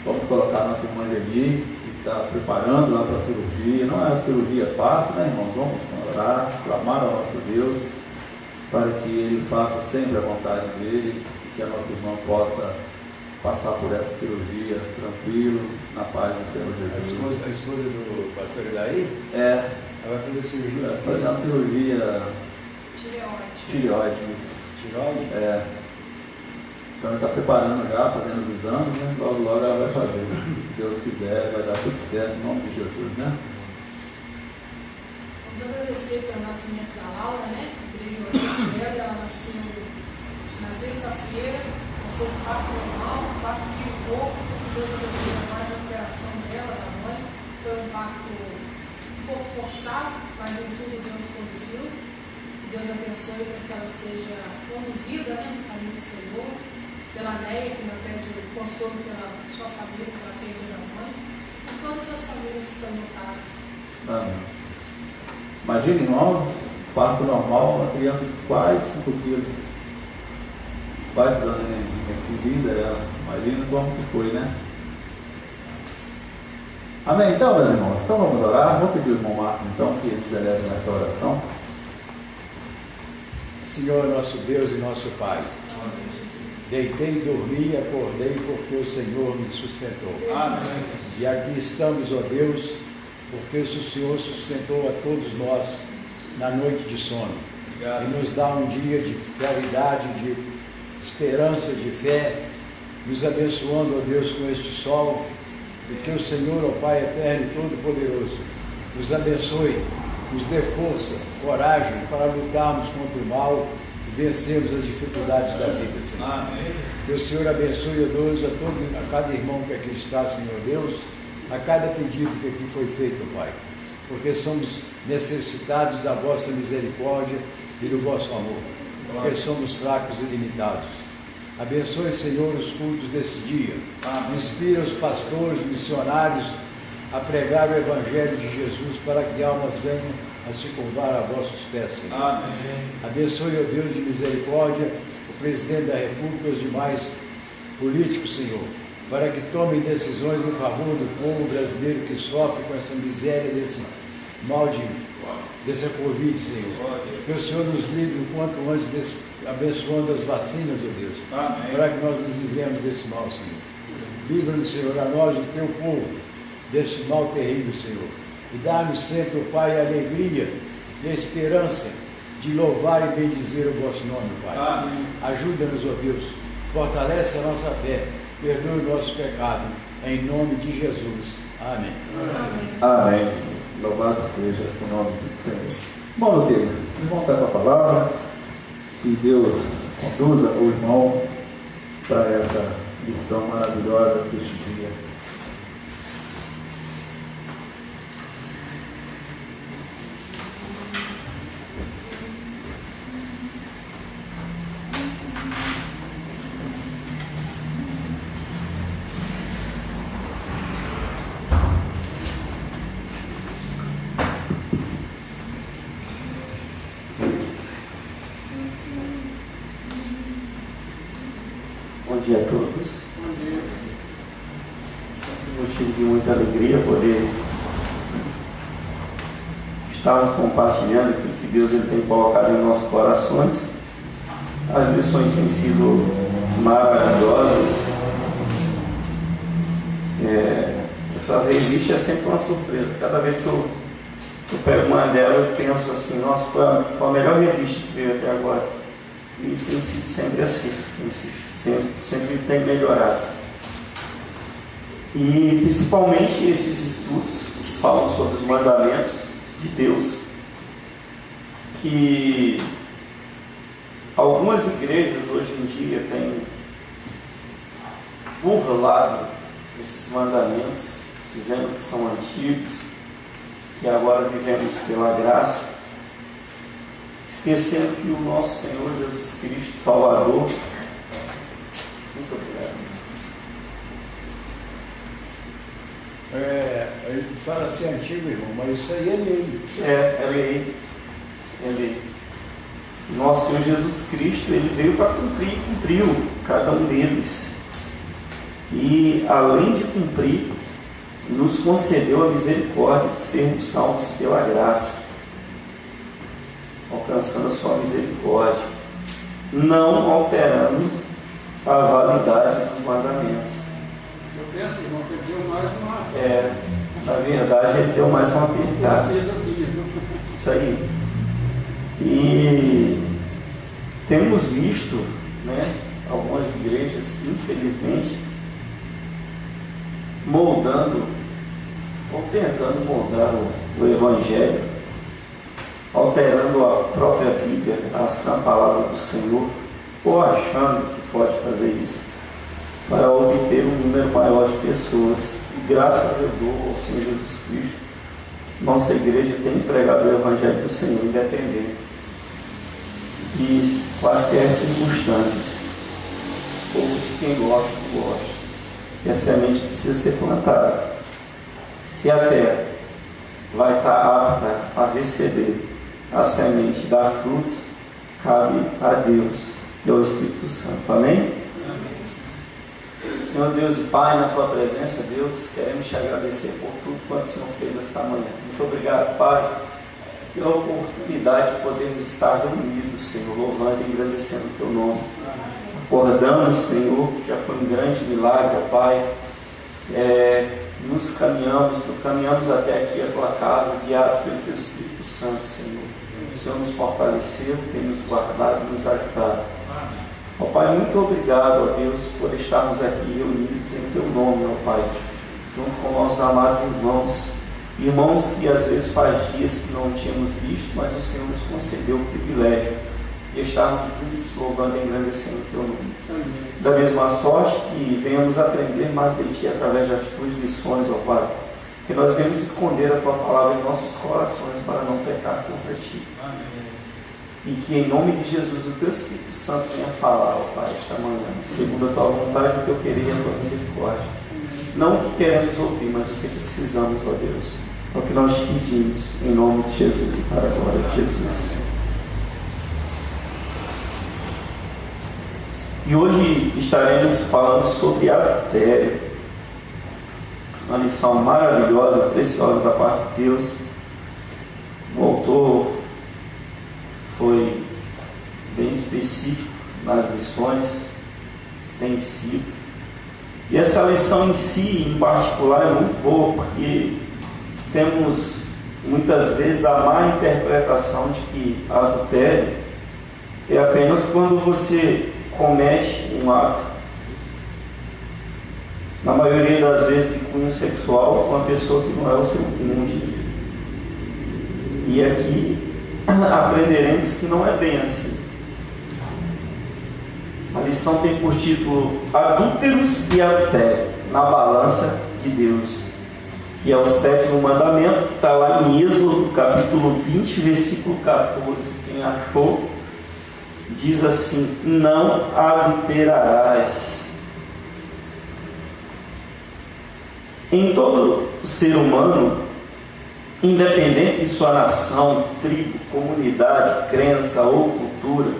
Vamos colocar a nossa irmã Angeli, que está preparando lá para a cirurgia. Não é uma cirurgia fácil, né, irmãos? Vamos orar, clamar ao nosso Deus, para que Ele faça sempre a vontade dEle, e que a nossa irmã possa passar por essa cirurgia tranquilo, na paz do Senhor Jesus. A esposa do pastor Ilaí? Ela Ela vai fazer cirurgia? vai fazer uma cirurgia tireoide. Tireoide? Então ele está preparando já, fazendo os exames, né? Logo, logo ela vai fazer. Se Deus quiser, vai dar tudo certo, em nome de Jesus, né? Vamos agradecer agradecer pelo nascimento da Laura, né? A igreja orou por ela, ela nasceu na sexta-feira, nasceu de parto normal, parto químico, Deus abençoe mais a operação dela, da mãe. Foi um parto um pouco forçado, mas em tudo Deus conduziu. Deus abençoe para que ela seja conduzida, né, no caminho do Senhor, pela Neia, que não pede consolo pela sua família, pela perda da mãe, e todas as famílias que estão lotadas. Amém. Imagina, irmãos, parto normal, uma criança de quase 5 quilos. Vai dando energia, seguida ela. Imagina como que foi, né? Amém? Então, meus irmãos, então vamos orar. Vou pedir ao irmão Marcos, então, que nos eleve nessa oração. Senhor, nosso Deus e nosso Pai, deitei e dormi e acordei porque o Senhor me sustentou. Amém. E aqui estamos, ó Deus, porque o Senhor sustentou a todos nós na noite de sono. Obrigado. E nos dá um dia de claridade, de esperança, de fé, nos abençoando, ó Deus, com este sol, e que o Senhor, ó Pai eterno e todo-poderoso, nos abençoe, nos dê força, coragem para lutarmos contra o mal e vencermos as dificuldades da vida, Senhor. Amém. Que o Senhor abençoe, ó Deus, a cada irmão que aqui está, Senhor Deus, a cada pedido que aqui foi feito, Pai, porque somos necessitados da vossa misericórdia e do vosso amor, porque somos fracos e limitados. Abençoe, Senhor, os cultos desse dia. Inspira os pastores, missionários a pregar o Evangelho de Jesus para que almas venham a se curvar a vossos pés, Senhor. Amém. Abençoe, ó Deus de misericórdia, o presidente da República e os demais políticos, Senhor, para que tomem decisões em favor do povo brasileiro que sofre com essa miséria desse mal dessa Covid, Senhor. Que o Senhor nos livre o quanto antes, abençoando as vacinas, ó Deus. Amém. Para que nós nos livremos desse mal, Senhor. Livra-nos, Senhor, a nós, o teu povo, desse mal terrível, Senhor. E dá-nos sempre, ó Pai, a alegria e a esperança de louvar e bendizer o vosso nome, Pai. Amém. Ajuda-nos, ó Deus. Fortalece a nossa fé. Perdoe o nosso pecado. Em nome de Jesus. Amém. Amém. Amém. Louvado seja o nome do Senhor. Bom, meu Deus, vamos voltar para a palavra. Que Deus conduza o irmão para essa lição maravilhosa deste dia. Bom dia a todos. Sempre motivo de muita alegria poder estarmos compartilhando aquilo que Deus tem colocado em nossos corações. As lições têm sido maravilhosas. Essa revista é sempre uma surpresa. Cada vez que eu pego uma delas, eu penso assim, nossa, foi a melhor revista que veio até agora. E tem sido sempre assim. Sempre tem melhorado. E principalmente esses estudos que falam sobre os mandamentos de Deus, que algumas igrejas hoje em dia têm burlado esses mandamentos, dizendo que são antigos, que agora vivemos pela graça, esquecendo que o nosso Senhor Jesus Cristo, Salvador, muito obrigado. Ele fala assim antigo, irmão, mas isso aí é lei. É lei. É lei. Nosso Senhor Jesus Cristo, ele veio para cumprir e cumpriu cada um deles. E além de cumprir, nos concedeu a misericórdia de sermos salvos pela graça, alcançando a sua misericórdia, não alterando a validade dos mandamentos. Eu penso, irmão, que deu mais uma. Na verdade, ele deu mais uma apertada. Isso aí. E temos visto, né, algumas igrejas, infelizmente, moldando ou tentando moldar o Evangelho alterando a própria Bíblia, a sã palavra do Senhor, ou achando que pode fazer isso, para obter um número maior de pessoas. E graças eu dou ao Senhor Jesus Cristo, nossa igreja tem pregado o Evangelho do Senhor, independente de quaisquer circunstâncias, ou de quem gosta ou não gosta. E a semente precisa ser plantada. Se a terra vai estar apta a receber a semente e dar frutos, cabe a Deus e ao Espírito Santo. Amém? Senhor Deus e Pai, na Tua presença, Deus, queremos Te agradecer por tudo quanto o Senhor fez esta manhã. Muito obrigado, Pai, pela oportunidade de podermos estar reunidos, Senhor, louvando e engrandecendo o Teu nome. Acordamos, Senhor, já foi um grande milagre, Pai. Nos caminhamos até aqui a Tua casa, guiados pelo Teu Espírito Santo, Senhor. O Senhor nos fortaleceu, tem nos guardado e nos ajudado. Ó Pai, muito obrigado, ó Deus, por estarmos aqui reunidos em Teu nome, ó Pai, junto com nossos amados irmãos que às vezes faz dias que não tínhamos visto, mas o Senhor nos concedeu o privilégio de estarmos juntos louvando e engrandecendo o Teu nome. Da mesma sorte que venhamos aprender mais de Ti através das Tuas lições, ó Pai, que nós venhamos esconder a Tua palavra em nossos corações para não pecar contra Ti. E que em nome de Jesus o Teu Espírito Santo venha falar, ó Pai, esta manhã, segundo a Tua vontade, o Teu querer e a Tua misericórdia. Não o que queremos ouvir, mas o que precisamos, ó Deus. É o que nós te pedimos, em nome de Jesus e para a glória de Jesus. E hoje estaremos falando sobre adultério. Uma lição maravilhosa, preciosa da parte de Deus. O autor foi bem específico nas lições, tem sido. E essa lição em si, em particular, é muito boa, porque temos muitas vezes a má interpretação de que adultério é apenas quando você comete um ato, na maioria das vezes de cunho sexual, com uma pessoa que não é o seu cônjuge. E aqui aprenderemos que não é bem assim. A lição tem por título Adúlteros e Adultério na balança de Deus, que é o 7º mandamento, que está lá em Êxodo, capítulo 20, versículo 14. Quem achou, diz assim: não adulterarás. Em todo ser humano, independente de sua nação, tribo, comunidade, crença ou cultura,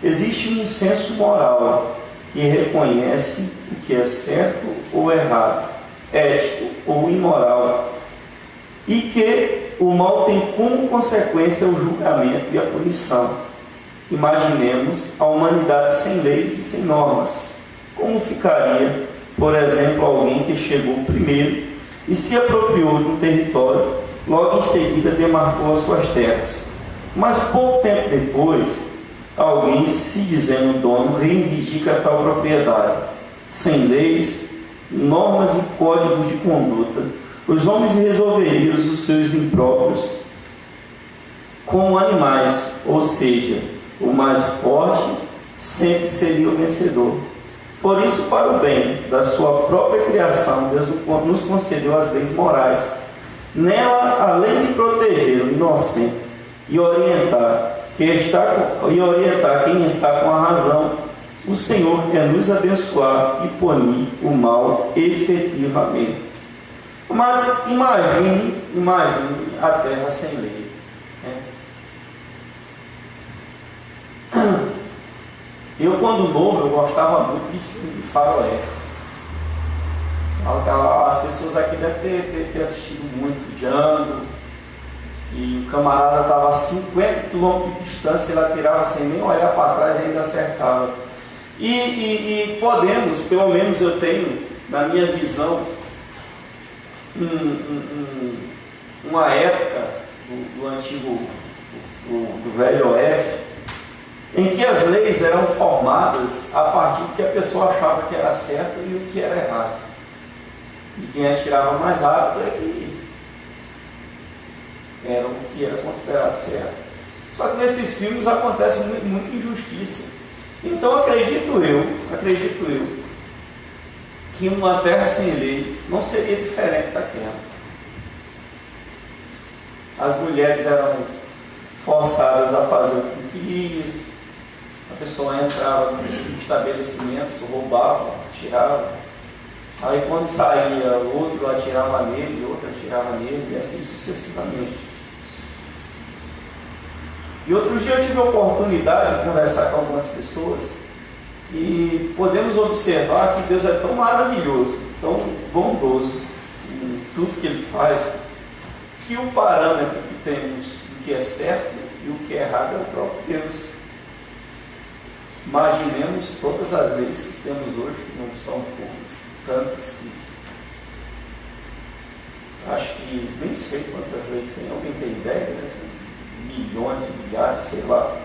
existe um senso moral que reconhece o que é certo ou errado, ético ou imoral, e que o mal tem como consequência o julgamento e a punição. Imaginemos a humanidade sem leis e sem normas. Como ficaria, por exemplo, alguém que chegou primeiro e se apropriou de um território, logo em seguida demarcou as suas terras, mas pouco tempo depois, alguém, se dizendo dono, reivindica tal propriedade? Sem leis, normas e códigos de conduta, os homens resolveriam os seus impróprios como animais, ou seja, o mais forte sempre seria o vencedor. Por isso, para o bem da sua própria criação, Deus nos concedeu as leis morais. Nela, além de proteger o inocente e orientar quem está com a razão, o Senhor quer nos abençoar e punir o mal efetivamente. Mas imagine a terra sem lei. Eu, quando novo, eu gostava muito de filme de faroeste. As pessoas aqui devem ter assistido muito Django. E o camarada estava a 50 km de distância, ele atirava sem nem olhar para trás e ainda acertava. E podemos, pelo menos eu tenho, na minha visão, uma época do antigo, do Velho Oeste, em que as leis eram formadas a partir do que a pessoa achava que era certo e o que era errado. E quem atirava mais rápido é que era o que era considerado certo. Só que nesses filmes acontece muita injustiça. Então acredito eu, que uma terra sem lei não seria diferente daquela. As mulheres eram forçadas a fazer o que queriam, a pessoa entrava nos estabelecimentos, roubava, atirava, aí quando saía, outro atirava nele, outro atirava nele, e assim sucessivamente. E outro dia eu tive a oportunidade de conversar com algumas pessoas e podemos observar que Deus é tão maravilhoso, tão bondoso em tudo que Ele faz, que o parâmetro que temos do que é certo e o que é errado é o próprio Deus. Imaginemos todas as leis que temos hoje, que não são poucas, tantas que acho que nem sei quantas leis tem, alguém tem ideia, né? Milhões, milhares, sei lá.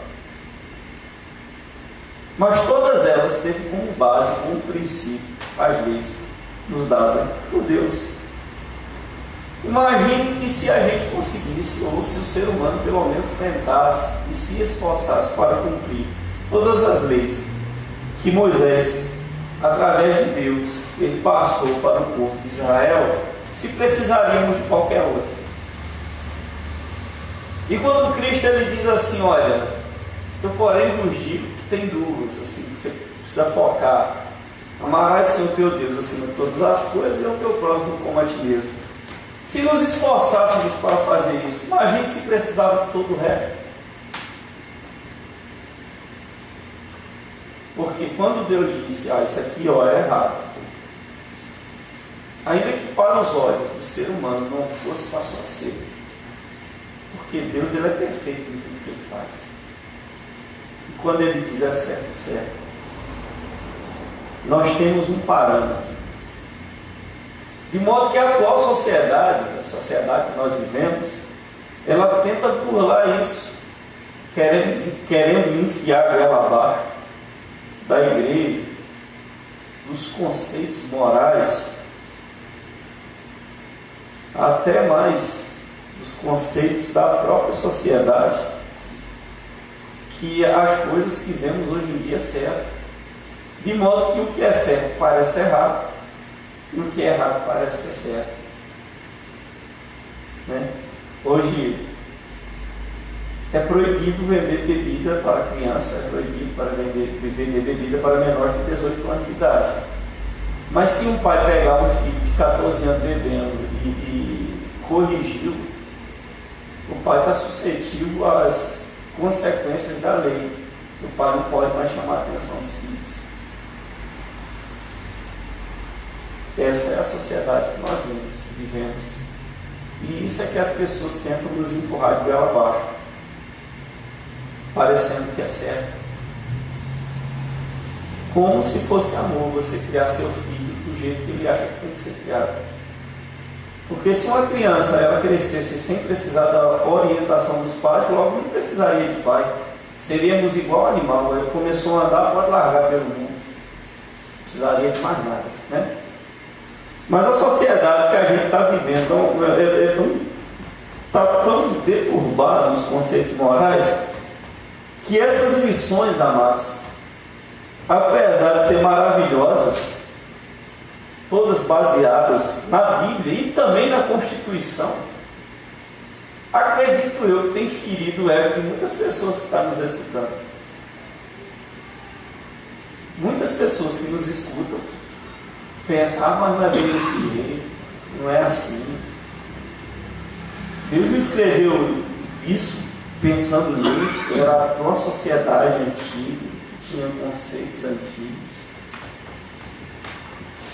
Mas todas elas teve como base, como princípio, as leis nos dadas por Deus. Imagine que se a gente conseguisse, ou se o ser humano pelo menos tentasse e se esforçasse para cumprir todas as leis que Moisés, através de Deus, ele passou para o povo de Israel, se precisaríamos de qualquer outra. E quando Cristo ele diz assim, olha, eu porém vos digo que tem duas, assim, você precisa focar, amarás o Senhor teu Deus acima de todas as coisas e o teu próximo como a ti mesmo. Se nos esforçássemos para fazer isso, imagine se precisava de todo o resto. Porque quando Deus disse, isso aqui é errado, ainda que para os olhos do ser humano não fosse, passou a ser. Porque Deus ele é perfeito em tudo que Ele faz. E quando Ele diz é certo, é certo. Nós temos um parâmetro. De modo que a atual sociedade, a sociedade que nós vivemos, ela tenta burlar isso, querendo enfiar a goela abaixo da igreja, dos conceitos morais, até mais dos conceitos da própria sociedade, que as coisas que vemos hoje em dia é certo, de modo que o que é certo parece errado e o que é errado parece ser certo, né? Hoje é proibido vender bebida para criança, é proibido vender bebida para menor de 18 anos de idade. Mas se um pai pegar um filho de 14 anos bebendo e corrigi-lo, o pai está suscetível às consequências da lei. O pai não pode mais chamar a atenção dos filhos. Essa é a sociedade que nós vivemos. E isso é que as pessoas tentam nos empurrar de goela abaixo, parecendo que é certo. Como se fosse amor você criar seu filho do jeito que ele acha que tem que ser criado. Porque se uma criança ela crescesse sem precisar da orientação dos pais, logo nem precisaria de pai. Seríamos igual animal. Ele começou a andar, pode largar pelo mundo. Não precisaria de mais nada, né? Mas a sociedade que a gente está vivendo está tão deturbada nos conceitos morais que essas lições, amados, apesar de ser maravilhosas, todas baseadas na Bíblia e também na Constituição, acredito eu que tem ferido o ego de muitas pessoas que estão nos escutando. Muitas pessoas que nos escutam pensam, mas não é bem desse jeito, não é assim. Deus não escreveu isso pensando nisso, era uma sociedade antiga, que tinha conceitos antigos.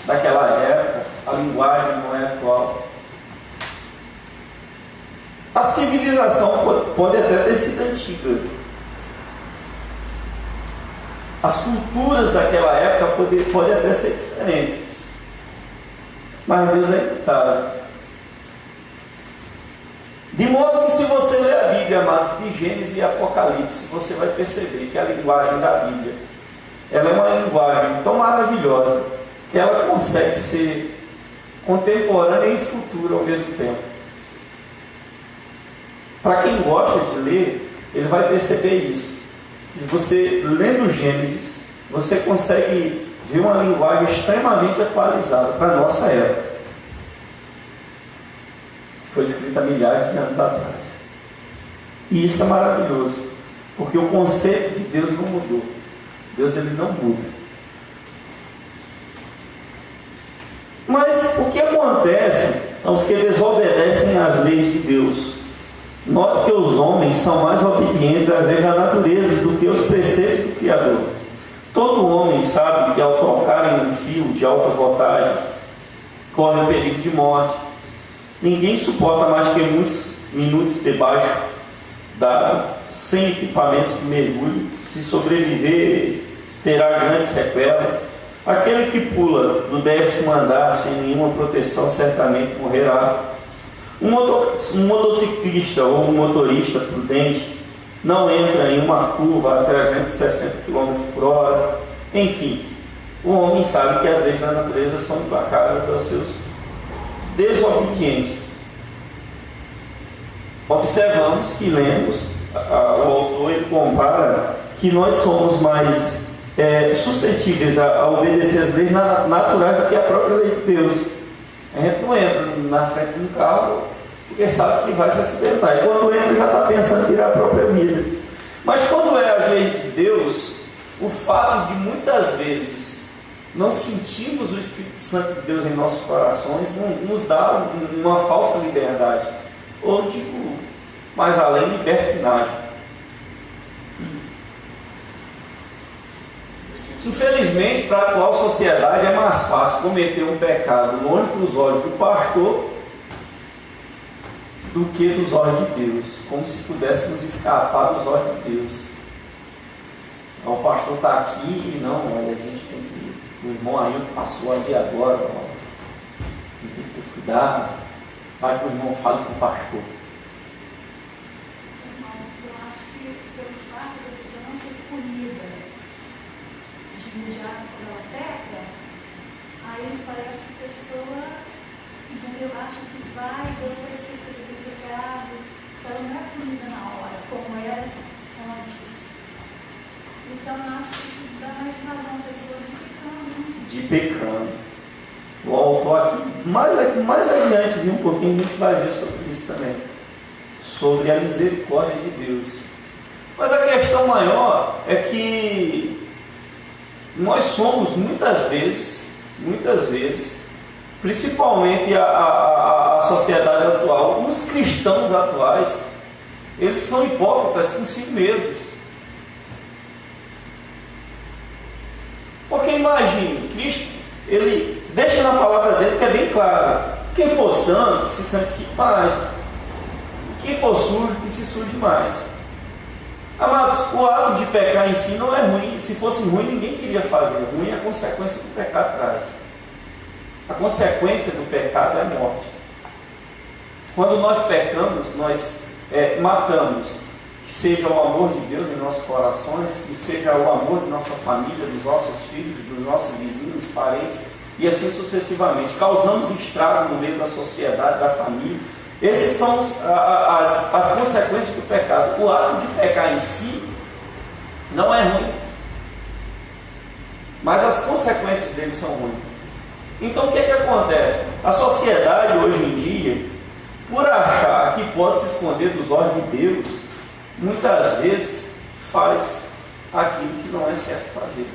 Daquela época, a linguagem não é atual. A civilização pode até ter sido antiga. As culturas daquela época podem até ser diferentes. Mas Deus é imutável. De modo que se você ler a Bíblia, amados, de Gênesis e Apocalipse, você vai perceber que a linguagem da Bíblia, ela é uma linguagem tão maravilhosa que ela consegue ser contemporânea e futura ao mesmo tempo. Para quem gosta de ler, ele vai perceber isso. Se você, lendo Gênesis, você consegue ver uma linguagem extremamente atualizada para a nossa época. Foi escrita há milhares de anos atrás. E isso é maravilhoso, porque o conceito de Deus não mudou. Deus, ele não muda. Mas o que acontece aos que desobedecem às leis de Deus? Note que os homens são mais obedientes às leis da natureza do que os preceitos do Criador. Todo homem sabe que ao tocar em um fio de alta voltagem, corre o perigo de morte. Ninguém suporta mais que muitos minutos debaixo d'água, sem equipamentos de mergulho. Se sobreviver, terá grandes sequelas. Aquele que pula do 10º andar sem nenhuma proteção certamente morrerá. Um motociclista ou um motorista prudente não entra em uma curva a 360 km por hora. Enfim, o homem sabe que as leis da natureza são implacáveis aos seus desobedientes. Observamos que lemos, o autor ele compara que nós somos mais suscetíveis a obedecer as leis naturais do que a própria lei de Deus. A gente não entra na frente de um carro porque sabe que vai se acidentar. E quando entra já está pensando em tirar a própria vida. Mas quando é a lei de Deus, o fato de muitas vezes não sentirmos o Espírito Santo de Deus em nossos corações nos dá uma falsa liberdade. Ou digo, mais além, libertinagem. Infelizmente, para a atual sociedade é mais fácil cometer um pecado longe dos olhos do pastor do que dos olhos de Deus, como se pudéssemos escapar dos olhos de Deus. O pastor está aqui e não, olha, a gente tem que, o irmão Ailton passou ali agora, tem que ter cuidado, vai que o irmão fale com o pastor. Eu acho que pelo fato da pessoa não ser punida de imediato quando ela peca, aí parece que a pessoa, entendeu, acha que Deus vai esquecer do pecado, então ela não é punida na hora, como era antes. Então eu acho que isso dá mais razão à pessoa de pecando. O autor aqui, mais adiante, um pouquinho, a gente vai ver sobre isso também, sobre a misericórdia de Deus. Mas a questão maior é que nós somos muitas vezes, principalmente a sociedade atual, os cristãos atuais, eles são hipócritas consigo mesmos. Porque imagine, Cristo, ele deixa na palavra dele que é bem claro: quem for santo, se santifique mais; quem for sujo, que se suje mais. Amados, o ato de pecar em si não é ruim. Se fosse ruim, ninguém queria fazer. Ruim é a consequência que o pecado traz. A consequência do pecado é a morte. Quando nós pecamos, nós matamos, que seja o amor de Deus em nossos corações, que seja o amor de nossa família, dos nossos filhos, dos nossos vizinhos, parentes, e assim sucessivamente. Causamos estrago no meio da sociedade, da família. Essas são as consequências do pecado. O ato de pecar em si não é ruim, mas as consequências dele são ruins. Então o que acontece? A sociedade hoje em dia, por achar que pode se esconder dos olhos de Deus, muitas vezes faz aquilo que não é certo fazer.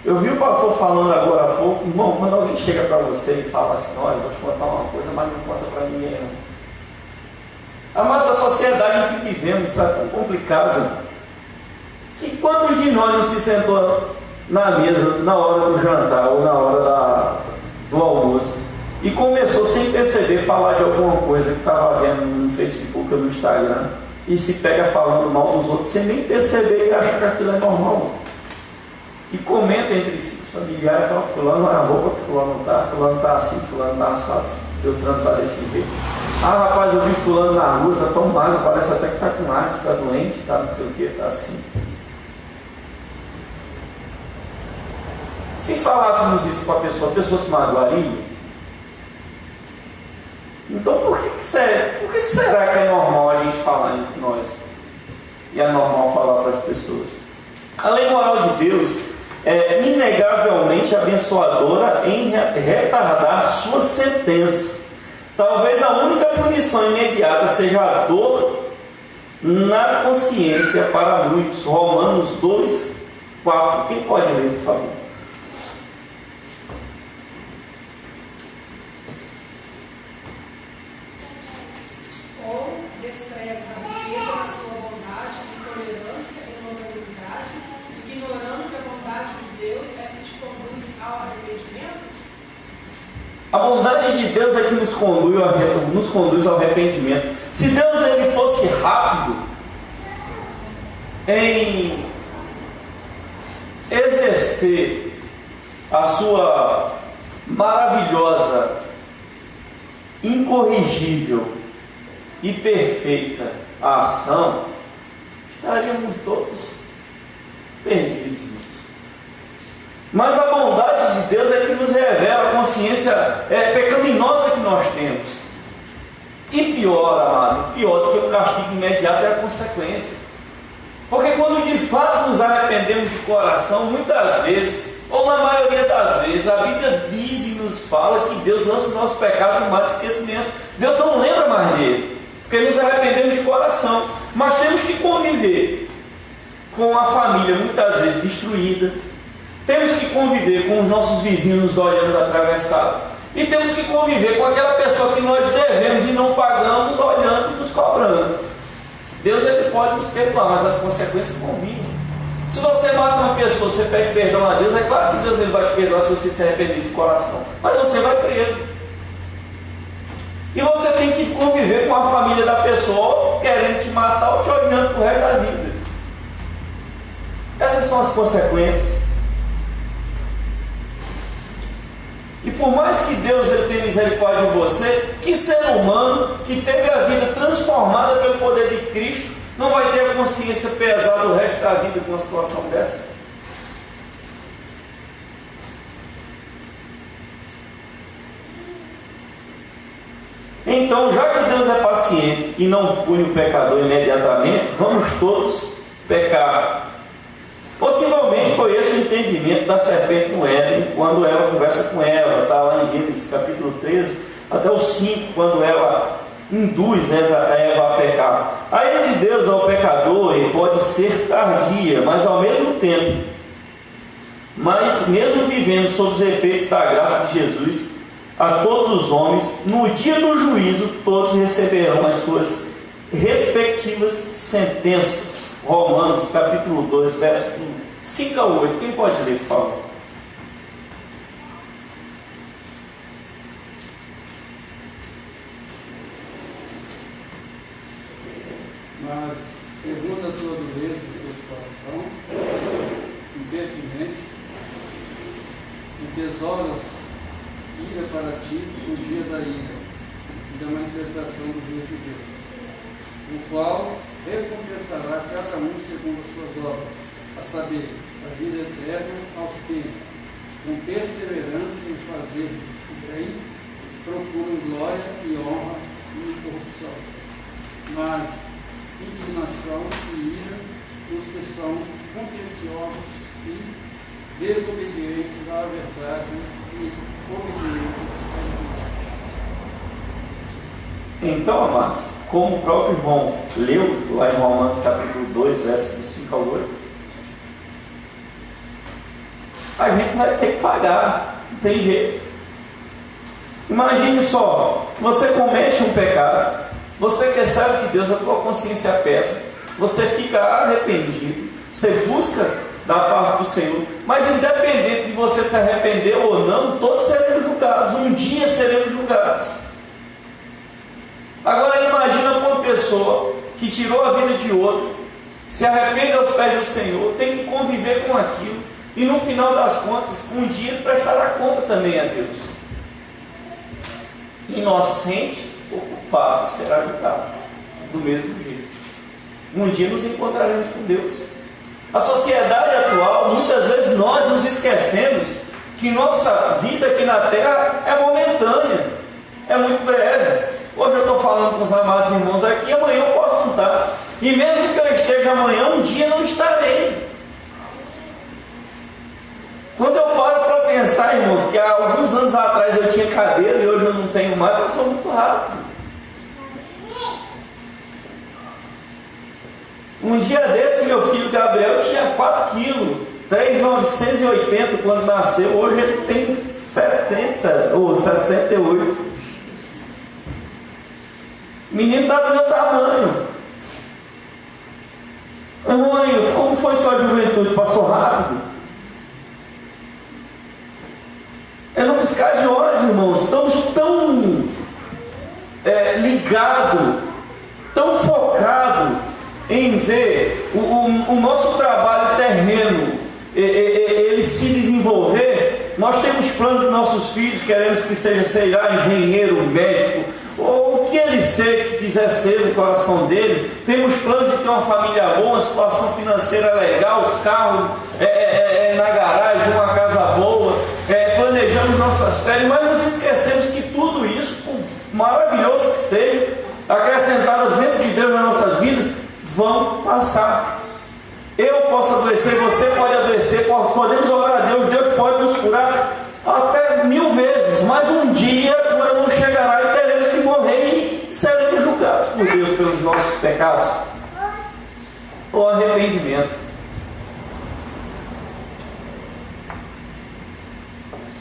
Eu vi o pastor falando agora há pouco, irmão, quando alguém chega para você e fala assim: olha, eu vou te contar uma coisa, mas não conta para ninguém não. Amados, a sociedade em que vivemos está tão complicada que quantos de nós não se sentou na mesa na hora do jantar ou na hora do almoço e começou sem perceber falar de alguma coisa que estava vendo no Facebook ou no Instagram e se pega falando mal dos outros sem nem perceber e acha que aquilo é normal? E comenta entre si, os familiares: ó, fulano é a roupa que fulano está assim, fulano está assado, Beltrano está desse jeito. Ah, rapaz, eu vi fulano na rua, está tão magro, parece até que está com AIDS, está doente, está não sei o que, está assim. Se falássemos isso para a pessoa se magoaria? Então por que será que é normal a gente falar entre nós? E é normal falar para as pessoas. A lei moral de Deus é inegavelmente abençoadora em retardar sua sentença. Talvez a única punição imediata seja a dor na consciência para muitos. Romanos 2, 4. Quem pode ler, por favor? Ou desprezas a riqueza da sua bondade, intolerância e longanimidade, ignorando que a bondade de Deus é que te conduz ao arrependimento? A bondade de Deus é que nos conduz ao arrependimento. Se Deus ele fosse rápido em exercer a sua maravilhosa, incorrigível e perfeita ação, estaríamos todos perdidos. Mas a bondade de Deus é que nos revela a consciência pecaminosa que nós temos. E pior, amado, pior do que o castigo imediato é a consequência. Porque quando de fato nos arrependemos de coração, muitas vezes, ou na maioria das vezes, a Bíblia diz e nos fala que Deus lança o nosso pecado no mar de esquecimento. Deus não lembra mais dele, porque nos arrependemos de coração. Mas temos que conviver com a família muitas vezes destruída. Temos que conviver com os nossos vizinhos nos olhando atravessado. E temos que conviver com aquela pessoa que nós devemos e não pagamos, olhando e nos cobrando. Deus ele pode nos perdoar, mas as consequências vão vir. Se você mata uma pessoa, você pede perdão a Deus, é claro que Deus ele vai te perdoar se você se arrepender de coração. Mas você vai preso. E você tem que conviver com a família da pessoa querendo te matar ou te olhando pro resto da vida. Essas são as consequências. E por mais que Deus ele tenha misericórdia de você, que ser humano que teve a vida transformada pelo poder de Cristo não vai ter a consciência pesada o resto da vida com uma situação dessa? Então, já que Deus é paciente e não pune o pecador imediatamente, vamos todos pecar. Possivelmente foi esse o entendimento da serpente no Éden, quando ela conversa com Eva, está lá em Gênesis capítulo 13, até o 5, quando ela induz a Eva a pecar. A ira de Deus ao pecador pode ser tardia, mas ao mesmo tempo, mas mesmo vivendo sob os efeitos da graça de Jesus, a todos os homens, no dia do juízo, todos receberão as suas respectivas sentenças. Romanos capítulo 2, verso 5 a 8. Quem pode ler, por favor? Mas, segundo a tua dureza do teu coração, impedimente, entesouras ira para ti no dia da ira e da manifestação do juízo de Deus, o qual recompensará cada um segundo as suas obras, a saber, a vida eterna aos que, com perseverança em fazer o bem, procuram glória e honra e corrupção, mas indignação e ira dos que são contenciosos e desobedientes à verdade e obedientes à verdade. Então, amados, como o próprio irmão leu lá em Romanos capítulo 2, versos 5 ao 8, a gente vai ter que pagar, não tem jeito. Imagine só, você comete um pecado, você recebe de Deus, a tua consciência pesa, você fica arrependido, você busca da parte do Senhor, mas independente de você se arrepender ou não, todos seremos julgados, um dia seremos julgados. Agora imagina uma pessoa que tirou a vida de outro, se arrepende aos pés do Senhor, tem que conviver com aquilo, e no final das contas, um dia prestará conta também a Deus. Inocente ou culpado será julgado do mesmo jeito. Um dia nos encontraremos com Deus. A sociedade atual, muitas vezes nós nos esquecemos que nossa vida aqui na Terra é momentânea, é muito breve. Hoje eu estou falando com os amados irmãos aqui, amanhã eu posso não estar. E mesmo que eu esteja amanhã, um dia não estarei. Quando eu paro para pensar, irmãos, que há alguns anos atrás eu tinha cabelo e hoje eu não tenho mais, passou muito rápido. Um dia desse, meu filho Gabriel tinha 4 quilos, 3.980 quando nasceu, hoje ele tem 70 ou 68. O menino está do meu tamanho. Mãe, como foi sua juventude? Passou rápido? É no piscar de olhos, irmãos. Estamos tão ligados, tão focados em ver o nosso trabalho terreno ele se desenvolver. Nós temos planos dos nossos filhos, queremos que seja, sei lá, engenheiro, médico, ou o que ele ser, que quiser ser no coração dele. Temos planos de ter uma família boa, uma situação financeira legal, carro na garagem, uma casa boa, planejamos nossas férias, mas nos esquecemos que tudo isso, por maravilhoso que seja, acrescentar as bênçãos de Deus nas nossas vidas, vão passar. Eu posso adoecer, você pode adoecer, podemos orar a Deus, Deus pode nos curar até 1000 vezes, mas um dia a cura não chegará e teremos que morrer e seremos julgados por Deus pelos nossos pecados ou arrependimentos.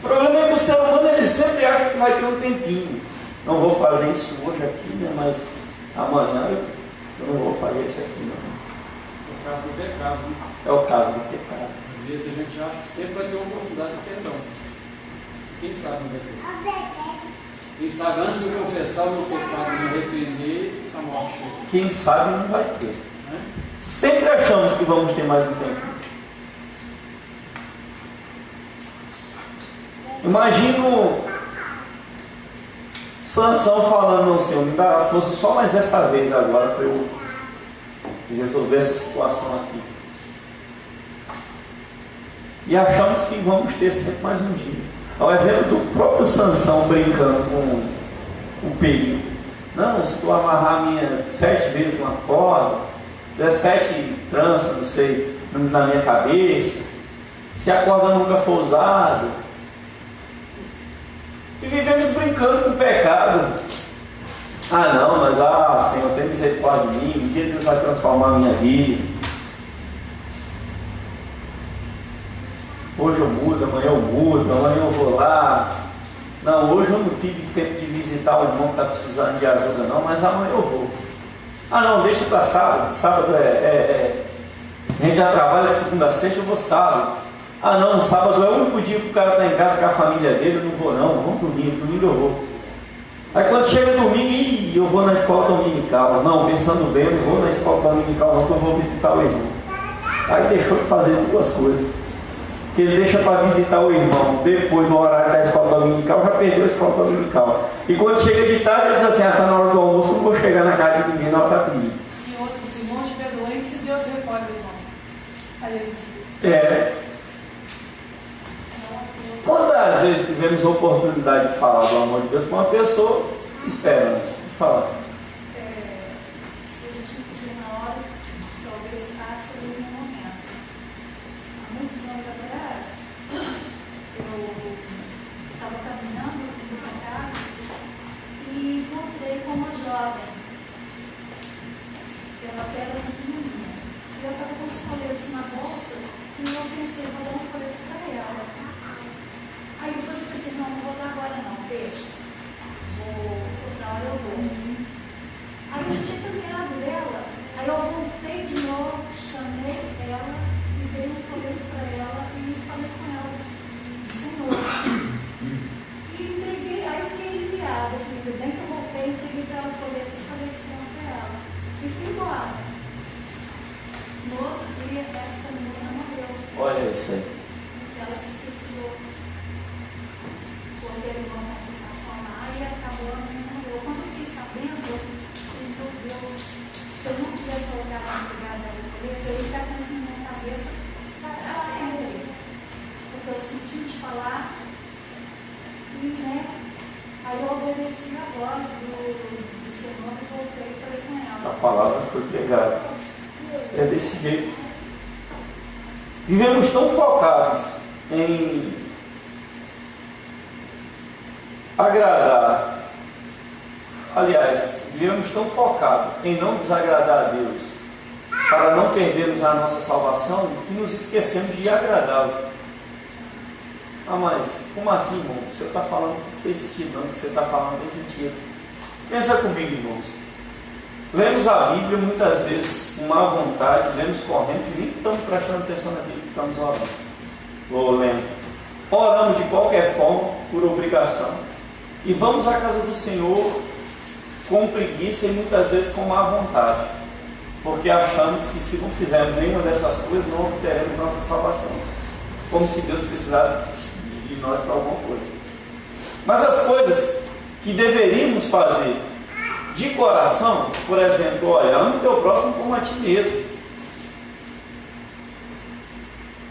O problema é que o ser humano ele sempre acha que vai ter um tempinho. Não vou fazer isso hoje aqui, né? Mas amanhã eu não vou fazer isso aqui, não. É o caso do pecado, né? É o caso do pecado. Às vezes a gente acha que sempre vai ter uma oportunidade de perdão. Quem sabe não vai ter? Quem sabe antes de eu confessar o meu pecado e me arrepender, a morte chega. Quem sabe não vai ter. Sempre achamos que vamos ter mais um tempo. Imagino Sansão falando: não, Senhor, me dá força só mais essa vez agora para eu resolver essa situação aqui. E achamos que vamos ter sempre mais um dia. Ao exemplo do próprio Sansão brincando com o perigo. Não, se tu amarrar minha 7 vezes uma corda, der 7 tranças, não sei, na minha cabeça, se a corda nunca for usada. E vivemos brincando com o pecado. Ah não, mas Senhor, tem misericórdia de mim, um dia Deus vai transformar a minha vida. Hoje eu mudo, amanhã eu mudo, amanhã eu vou lá. Não, hoje eu não tive tempo de visitar o irmão que está precisando de ajuda não, mas amanhã eu vou. Ah não, deixa para sábado. Sábado a gente já trabalha de segunda a sexta, eu vou sábado. Ah não, sábado é o único dia que o cara está em casa com a família dele, eu não vou não, vamos domingo eu vou. Aí quando chega domingo, eu vou na escola dominical. Não, pensando bem, eu não vou na escola dominical não, porque eu vou visitar o irmão. Aí deixou de fazer 2 coisas. Que ele deixa para visitar o irmão depois do horário da escola dominical, já perdeu a escola dominical. E quando chega de tarde, ele diz assim: está na hora do almoço, não vou chegar na casa de ninguém na hora da comida. E outro, se o irmão estiver doente, se Deus recolhe o irmão. Aí ele diz: Quantas vezes tivemos a oportunidade de falar do amor de Deus para uma pessoa esperando de falar? Se a gente não fizer na hora, talvez passe ali no momento. Há muitos anos atrás, eu estava caminhando para casa e encontrei com uma jovem. Ela era vizinha minha. E eu estava com os folhetos na bolsa e eu pensei: vou dar um folheto para ela. Aí depois eu pensei: não vou dar agora não, deixa. Outra hora eu vou. Aí eu já tinha caminhado dela, aí eu voltei de novo, chamei ela e dei um folheto para ela e falei com ela: Senhor. E entreguei, aí eu fiquei aliviada. Eu falei: bem que eu voltei, entreguei para ela o folheto e falei do Senhor para ela. E fui embora. No outro dia, essa menina morreu. Olha isso aí. Ela se suicidou. Quando ele voltou a ficar lá e acabou a menina morreu. Quando eu fiquei sabendo, eu falei: meu Deus, se eu não tivesse olhado na pegada da folheta, eu ia ficar com isso na minha cabeça para sempre. Porque eu senti de falar e, Aí eu obedeci a voz do Senhor e voltei e falei com ela. A palavra foi pregada. É desse jeito. Vivemos tão focados em agradar. Aliás, vivemos tão focados em não desagradar a Deus, para não perdermos a nossa salvação, que nos esquecemos de agradá-lo. Ah, mas como assim, irmão? O senhor está falando desse sentido, não, que você está falando desse sentido. Pensa comigo, irmãos. Lemos a Bíblia muitas vezes com má vontade, lemos correndo e nem estamos prestando atenção naquilo que estamos orando. Ou lendo. Oramos de qualquer forma, por obrigação. E vamos à casa do Senhor com preguiça e muitas vezes com má vontade. Porque achamos que se não fizermos nenhuma dessas coisas, não obteremos nossa salvação. Como se Deus precisasse de nós para alguma coisa. Mas as coisas que deveríamos fazer de coração, por exemplo, olha, ame o teu próximo como a ti mesmo.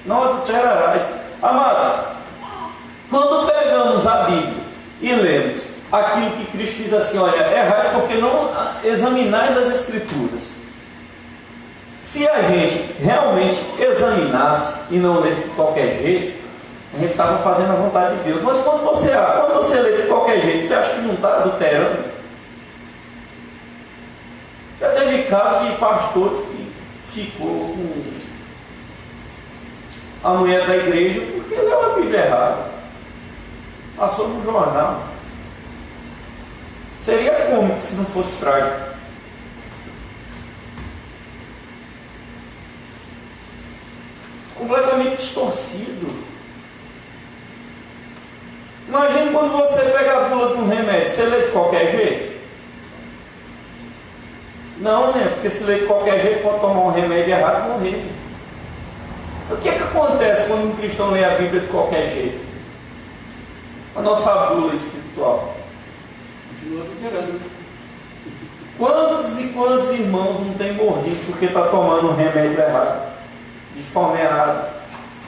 Não adulterarás. Amados, quando pegamos a Bíblia e lemos aquilo que Cristo diz assim, olha, errais porque não examinais as Escrituras. Se a gente realmente examinasse e não lesse de qualquer jeito, a gente estava fazendo a vontade de Deus. Mas quando você lê de qualquer jeito, você acha que não está adulterando? Já teve casos de pastores que ficou com a mulher da igreja porque leu a Bíblia errada. Passou no jornal. Seria cômico se não fosse trágico. Completamente distorcido. Imagine quando você pega a bula de um remédio, você lê de qualquer jeito? Não, né? Porque se lê de qualquer jeito, pode tomar um remédio errado e morrer. O que é que acontece quando um cristão lê a Bíblia de qualquer jeito? A nossa bula espiritual Continua liberando. Quantos e quantos irmãos não têm morrido porque está tomando um remédio errado, de forma errada,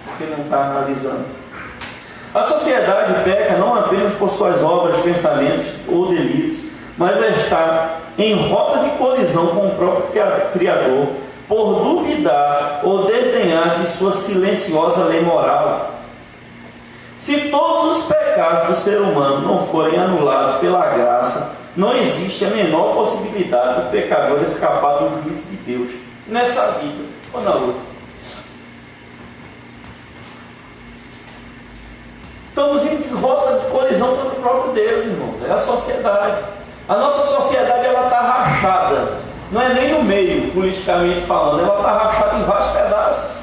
porque não está analisando? A sociedade peca não apenas por suas obras, pensamentos ou delitos, mas está em rota de colisão com o próprio Criador, por duvidar ou desdenhar de sua silenciosa lei moral. Se todos os pecados do ser humano não forem anulados pela graça, não existe a menor possibilidade do pecador escapar do juízo de Deus, nessa vida ou na outra. Estamos em rota de colisão contra o próprio Deus, irmãos. É a sociedade. A nossa sociedade está rachada. Não é nem no meio, politicamente falando. Ela está rachada em vários pedaços.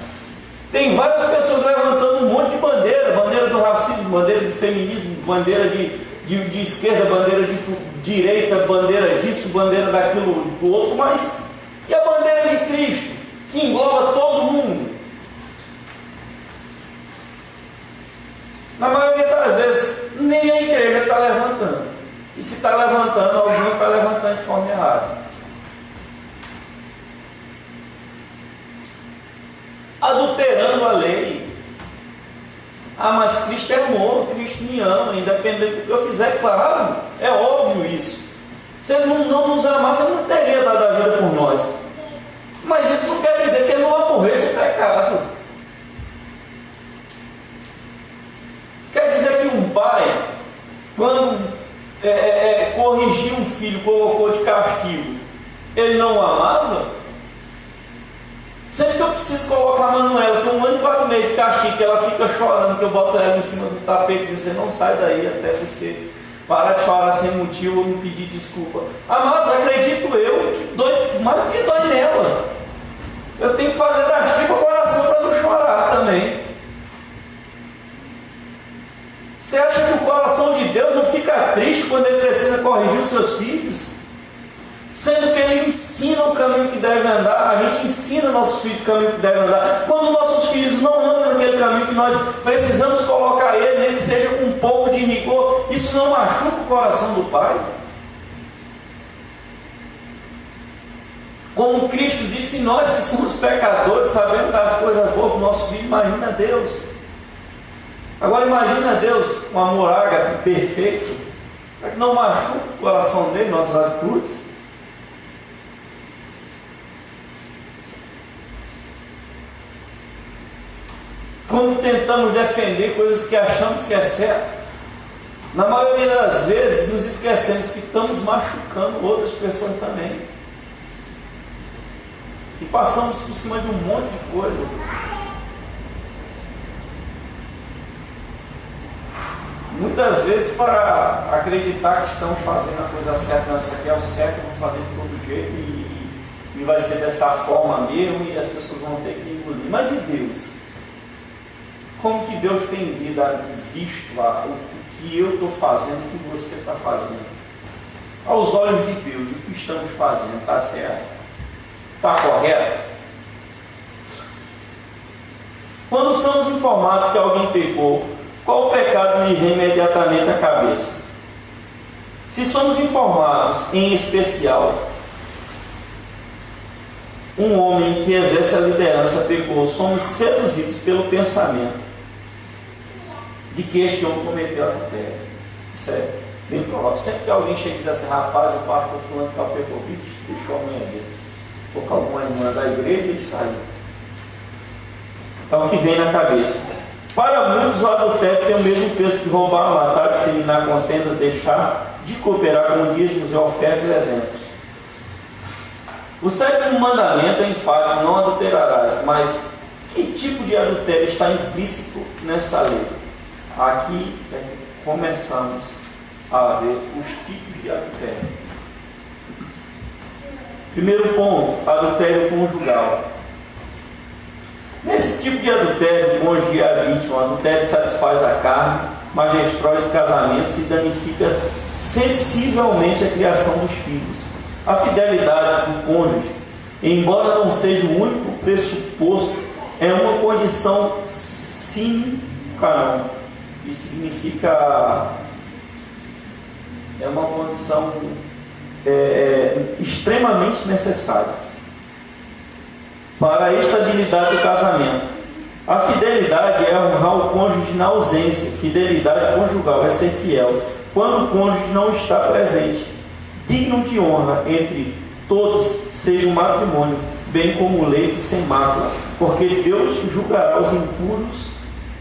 Tem várias pessoas levantando um monte de bandeira. Bandeira do racismo, bandeira do feminismo, bandeira de esquerda, bandeira de direita, bandeira disso, bandeira daquilo, do outro. Mas e a bandeira de Cristo, que engloba todo mundo? Na maioria das vezes, nem a igreja está levantando. E se está levantando, alguns estão levantando de forma errada. Adulterando a lei. Ah, mas Cristo é amor, Cristo me ama, independente do que eu fizer, claro, é óbvio isso. Se Ele não nos amasse, Ele não teria dado a vida por nós. Mas isso não quer dizer que Ele não aborreça o pecado. Quer dizer que um pai, quando corrigiu um filho, colocou de castigo, ele não o amava? Sempre que eu preciso colocar a Manuela, que 1 ano e 4 meses de castigo, que ela fica chorando, que eu boto ela em cima do tapete e você não sai daí até você parar de chorar sem motivo ou me pedir desculpa. Amados, acredito eu, que dói mais do que dói nela. Eu tenho que fazer das tripas o coração para não chorar também. Você acha que o coração de Deus não fica triste quando Ele precisa corrigir os seus filhos? Sendo que Ele ensina o caminho que deve andar, a gente ensina nossos filhos o caminho que deve andar. Quando nossos filhos não andam naquele caminho que nós precisamos colocar ele, nem que seja com um pouco de rigor, isso não machuca o coração do Pai? Como Cristo disse, nós que somos pecadores, sabemos das coisas boas do nosso filho, imagina Deus. Agora imagina Deus, um amor ágape perfeito, para que não machuque o coração dele, nossas atitudes. Quando tentamos defender coisas que achamos que é certo, na maioria das vezes nos esquecemos que estamos machucando outras pessoas também. E passamos por cima de um monte de coisa. Muitas vezes, para acreditar que estamos fazendo a coisa certa, não, isso aqui é o certo, vamos fazer de todo jeito e vai ser dessa forma mesmo e as pessoas vão ter que engolir. Mas e Deus? Como que Deus tem visto o que eu estou fazendo, o que você está fazendo? Aos olhos de Deus, o que estamos fazendo está certo? Está correto? Quando somos informados que alguém pecou, qual o pecado lhe vem imediatamente à cabeça? Se somos informados, em especial, um homem que exerce a liderança pecou, somos seduzidos pelo pensamento de que este homem cometeu adultério. Isso é bem provável. Sempre que alguém chega e diz assim, rapaz, o pastor fulano tal pecou, deixou a mulher dele, foi com alguma irmã da igreja e saiu. É o que vem na cabeça. Para muitos, o adultério tem o mesmo peso que roubar, matar, disseminar contendas, deixar de cooperar com dízimos e ofertas e exemplos. O sétimo mandamento é enfático, não adulterarás. Mas que tipo de adultério está implícito nessa lei? Aqui começamos a ver os tipos de adultério. Primeiro ponto, adultério conjugal. Nesse tipo de adultério, o cônjuge é a vítima. O adultério satisfaz a carne, mas destrói os casamentos e danifica sensivelmente a criação dos filhos. A fidelidade do cônjuge, embora não seja o único pressuposto, é uma condição sine qua non. Isso significa, é uma condição extremamente necessária para a estabilidade do casamento. A fidelidade é honrar o cônjuge na ausência. Fidelidade conjugal é ser fiel quando o cônjuge não está presente. Digno de honra entre todos seja o matrimônio, bem como o leito sem mácula, porque Deus julgará os impuros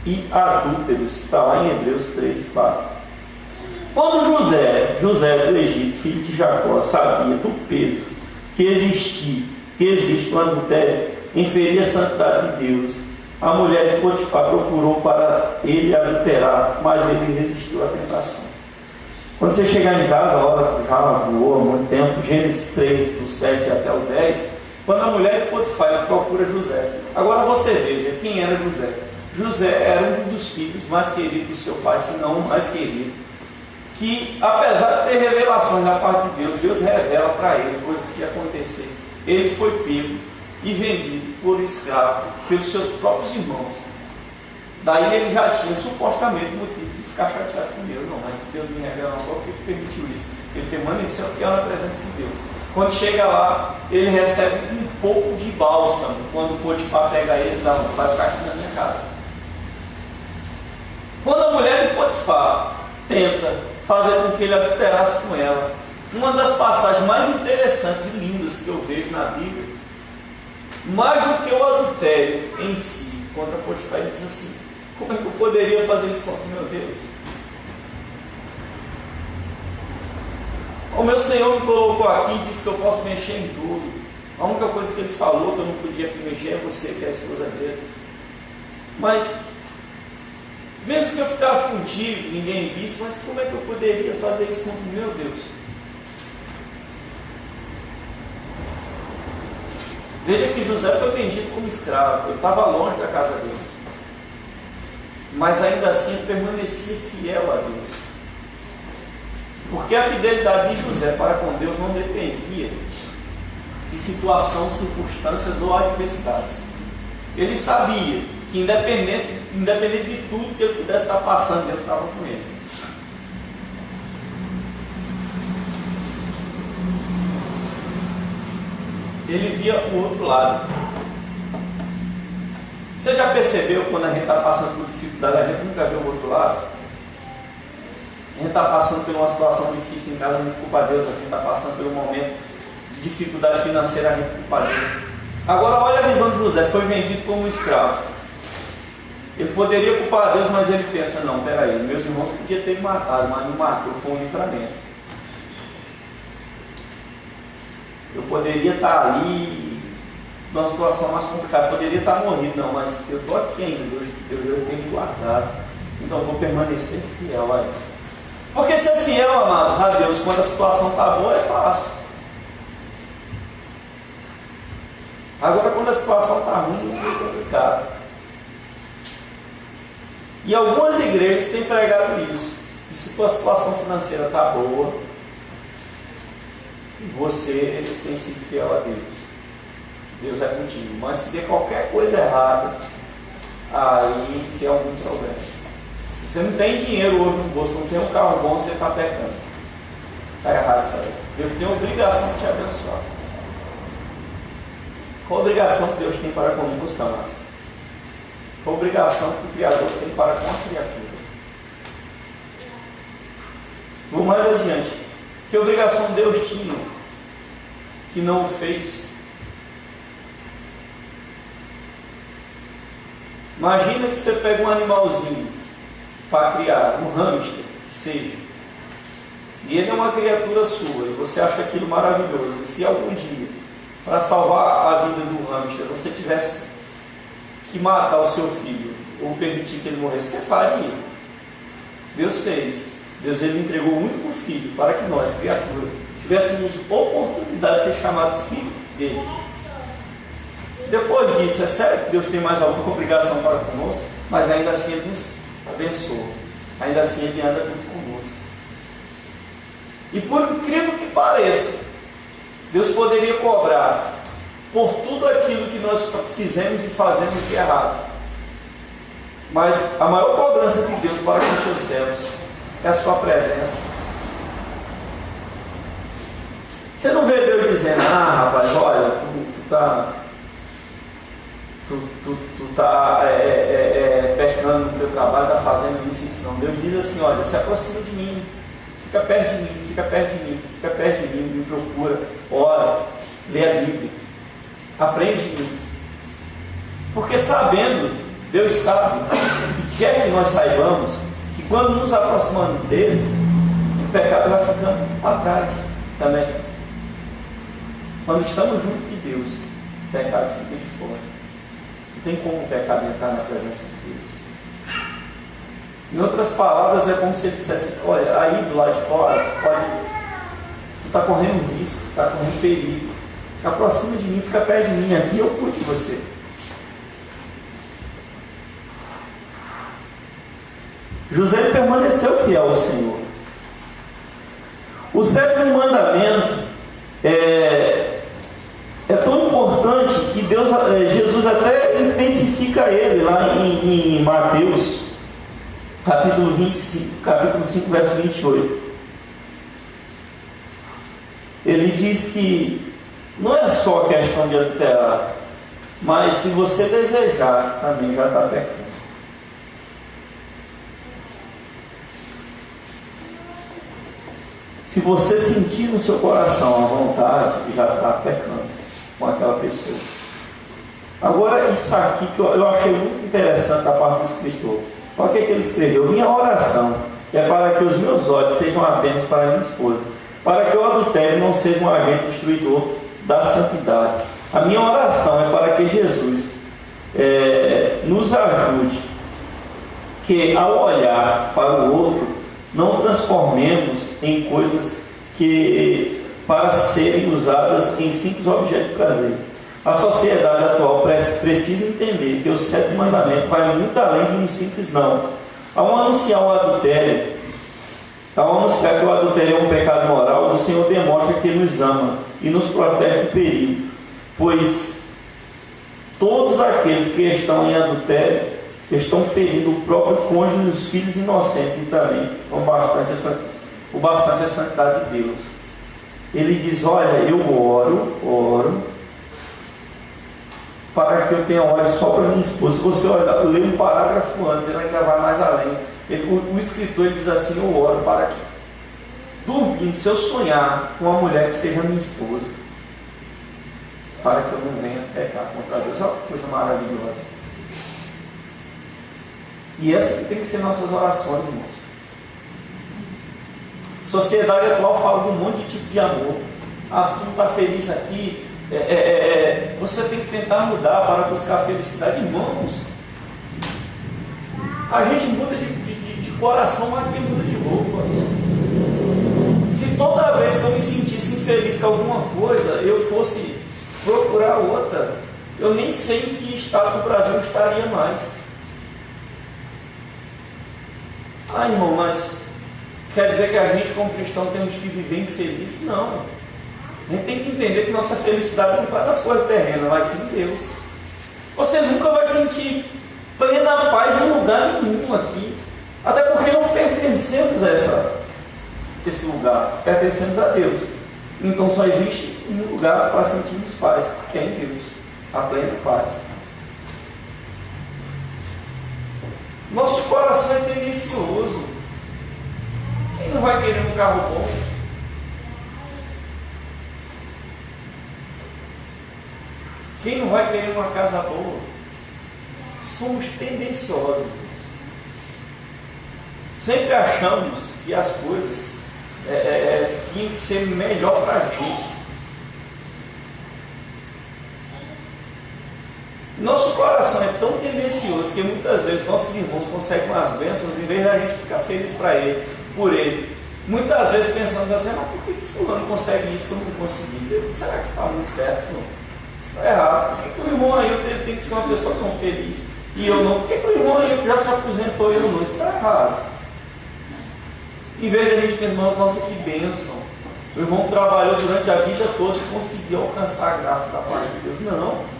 e adúlteros. Está lá em Hebreus 13:4. Quando José do Egito, filho de Jacó, sabia do peso que existe no adultério, inferia a santidade de Deus, a mulher de Potifar procurou para ele adulterar, mas ele resistiu à tentação. Quando você chegar em casa, a hora já voou há muito tempo, Gênesis 3, do 7 até o 10, quando a mulher de Potifar procura José. Agora você veja, quem era José? José era um dos filhos mais queridos do seu pai, se não o mais querido, que apesar de ter revelações da parte de Deus, Deus revela para ele coisas que iam acontecer. Ele foi pego e vendido por escravo pelos seus próprios irmãos. Daí ele já tinha supostamente motivo de ficar chateado com Deus. Não, mas Deus me revela agora porque permitiu isso. Ele permaneceu fiel na presença de Deus. Quando chega lá, ele recebe um pouco de bálsamo. Quando Potifar pega ele, dá, vai ficar aqui na minha casa. Quando a mulher de Potifar tenta fazer com que ele adulterasse com ela, uma das passagens mais interessantes e lindas que eu vejo na Bíblia, mais do que o adultério em si, contra Potifar, ele diz assim: como é que eu poderia fazer isso contra o meu Deus? O meu Senhor me colocou aqui e disse que eu posso mexer em tudo. A única coisa que ele falou que eu não podia mexer é você, que é a esposa dele. Mas mesmo que eu ficasse contigo, ninguém visse, mas como é que eu poderia fazer isso contra o meu Deus? Veja que José foi vendido como escravo, ele estava longe da casa dele. Mas ainda assim ele permanecia fiel a Deus. Porque a fidelidade de José para com Deus não dependia de situação, circunstâncias ou adversidades. Ele sabia que independente de tudo que ele pudesse estar passando, Deus estava com ele. Ele via o outro lado. Você já percebeu quando a gente está passando por dificuldade, a gente nunca vê o outro lado? A gente está passando por uma situação difícil em casa, a gente culpa Deus. A gente está passando por um momento de dificuldade financeira, a gente culpa Deus. Agora olha a visão de José, foi vendido como um escravo. Ele poderia culpar Deus, mas ele pensa, não, peraí, meus irmãos podiam ter me matado, mas não matou, foi um livramento. Eu poderia estar ali numa situação mais complicada, poderia estar morrido, não, mas eu estou aqui ainda, Deus tem me guardado, então eu vou permanecer fiel a Ele. Porque ser fiel, amados, a Deus, quando a situação está boa, é fácil. Agora, quando a situação está ruim, é complicado. E algumas igrejas têm pregado isso. Que se a situação financeira está boa, você tem sido fiel a Deus. Deus é contigo. Mas se der qualquer coisa errada, aí tem algum problema. Se você não tem dinheiro hoje no bolso, não tem um carro bom, você está pecando. Está errado isso aí. Deus tem a obrigação de te abençoar. Qual a obrigação que Deus tem para conosco, amados? Qual a obrigação que o Criador tem para com a criatura? Vou mais adiante. Que obrigação Deus tinha que não o fez? Imagina que você pega um animalzinho para criar, um hamster, que seja, e ele é uma criatura sua, e você acha aquilo maravilhoso. E se algum dia, para salvar a vida do hamster, você tivesse que matar o seu filho, ou permitir que ele morresse, você faria. Deus fez. Deus ele entregou o único filho para que nós, criaturas, tivéssemos oportunidade de ser chamados filhos dele. Depois disso, é sério que Deus tem mais alguma obrigação para conosco, mas ainda assim Ele nos abençoa. Ainda assim Ele anda junto conosco. E por incrível que pareça, Deus poderia cobrar por tudo aquilo que nós fizemos e fazemos que é errado. Mas a maior cobrança de Deus para com os seus servos é a sua presença. Você não vê Deus dizendo, rapaz, olha, tu tá pecando no teu trabalho, está fazendo isso e isso. Não, Deus diz assim, olha, se aproxima de mim, fica perto de mim, fica perto de mim, fica perto de mim, me procura, ora, lê a Bíblia, aprende de mim. Porque sabendo, Deus sabe, e quer que nós saibamos, que quando nos aproximamos dele, o pecado vai ficando para trás também. Quando estamos junto de Deus, o pecado fica de fora. Não tem como o pecado entrar na presença de Deus. Em outras palavras, é como se ele dissesse, olha, aí do lado de fora, tu está correndo risco, está correndo perigo. Se aproxima de mim, fica perto de mim, aqui eu cuido de você. José permaneceu fiel ao Senhor. O sétimo mandamento é tão importante que Jesus até intensifica ele lá em Mateus, capítulo 5, verso 28. Ele diz que não é só questão de adulterar, mas se você desejar, também já está pecando. Se você sentir no seu coração a vontade, já está pecando com aquela pessoa. Agora, isso aqui que eu achei muito interessante da parte do escritor. Olha o que ele escreveu. Minha oração é para que os meus olhos sejam apenas para minha esposa, para que o adultério não seja um agente destruidor da santidade. A minha oração é para que Jesus nos ajude, que ao olhar para o outro, não transformemos em coisas que para serem usadas em simples objetos de prazer. A sociedade atual precisa entender que o sétimo mandamento vai muito além de um simples não. Ao anunciar o adultério, ao anunciar que o adultério é um pecado moral, o Senhor demonstra que Ele nos ama e nos protege do perigo, pois todos aqueles que estão em adultério estão ferindo o próprio cônjuge e os filhos inocentes e também o bastante a santidade de Deus. Ele diz, olha, eu oro para que eu tenha olhos só para minha esposa. Se você ler um parágrafo antes, ele ainda vai mais além. O escritor ele diz assim: eu oro para que, dormindo, se eu sonhar com uma mulher que seja minha esposa, para que eu não venha pecar contra Deus. Olha que coisa maravilhosa. E essa que tem que ser nossas orações, irmãos. Sociedade atual fala de um monte de tipo de amor. Se tu não está feliz aqui, você tem que tentar mudar para buscar felicidade. Irmãos, a gente muda de coração, mas aqui muda de roupa. Se toda vez que eu me sentisse infeliz com alguma coisa, eu fosse procurar outra, eu nem sei em que estado do Brasil estaria mais. Irmão, mas quer dizer que a gente como cristão temos que viver infeliz? Não. A gente tem que entender que nossa felicidade não está nas coisas terrenas, mas sim em Deus. Você nunca vai sentir plena paz em lugar nenhum aqui. Até porque não pertencemos a esse lugar. Pertencemos a Deus. Então só existe um lugar para sentirmos paz, que é em Deus. A plena paz. Nosso coração é tendencioso. Quem não vai querer um carro bom? Quem não vai querer uma casa boa? Somos tendenciosos. Sempre achamos que as coisas tinham que ser melhor para a gente. Nosso coração é tão tendencioso que muitas vezes nossos irmãos conseguem umas bênçãos em vez da gente ficar feliz por ele. Muitas vezes pensamos assim: mas por que fulano consegue isso que eu não consegui? Será que está muito certo? Senhor? Está errado. Por que o irmão Ailton tem que ser uma pessoa tão feliz e eu não? Por que o irmão Ailton já se aposentou e eu não? Isso está errado. Em vez de a gente pensar: nossa, que bênção, o irmão trabalhou durante a vida toda e conseguiu alcançar a graça da parte de Deus. Não.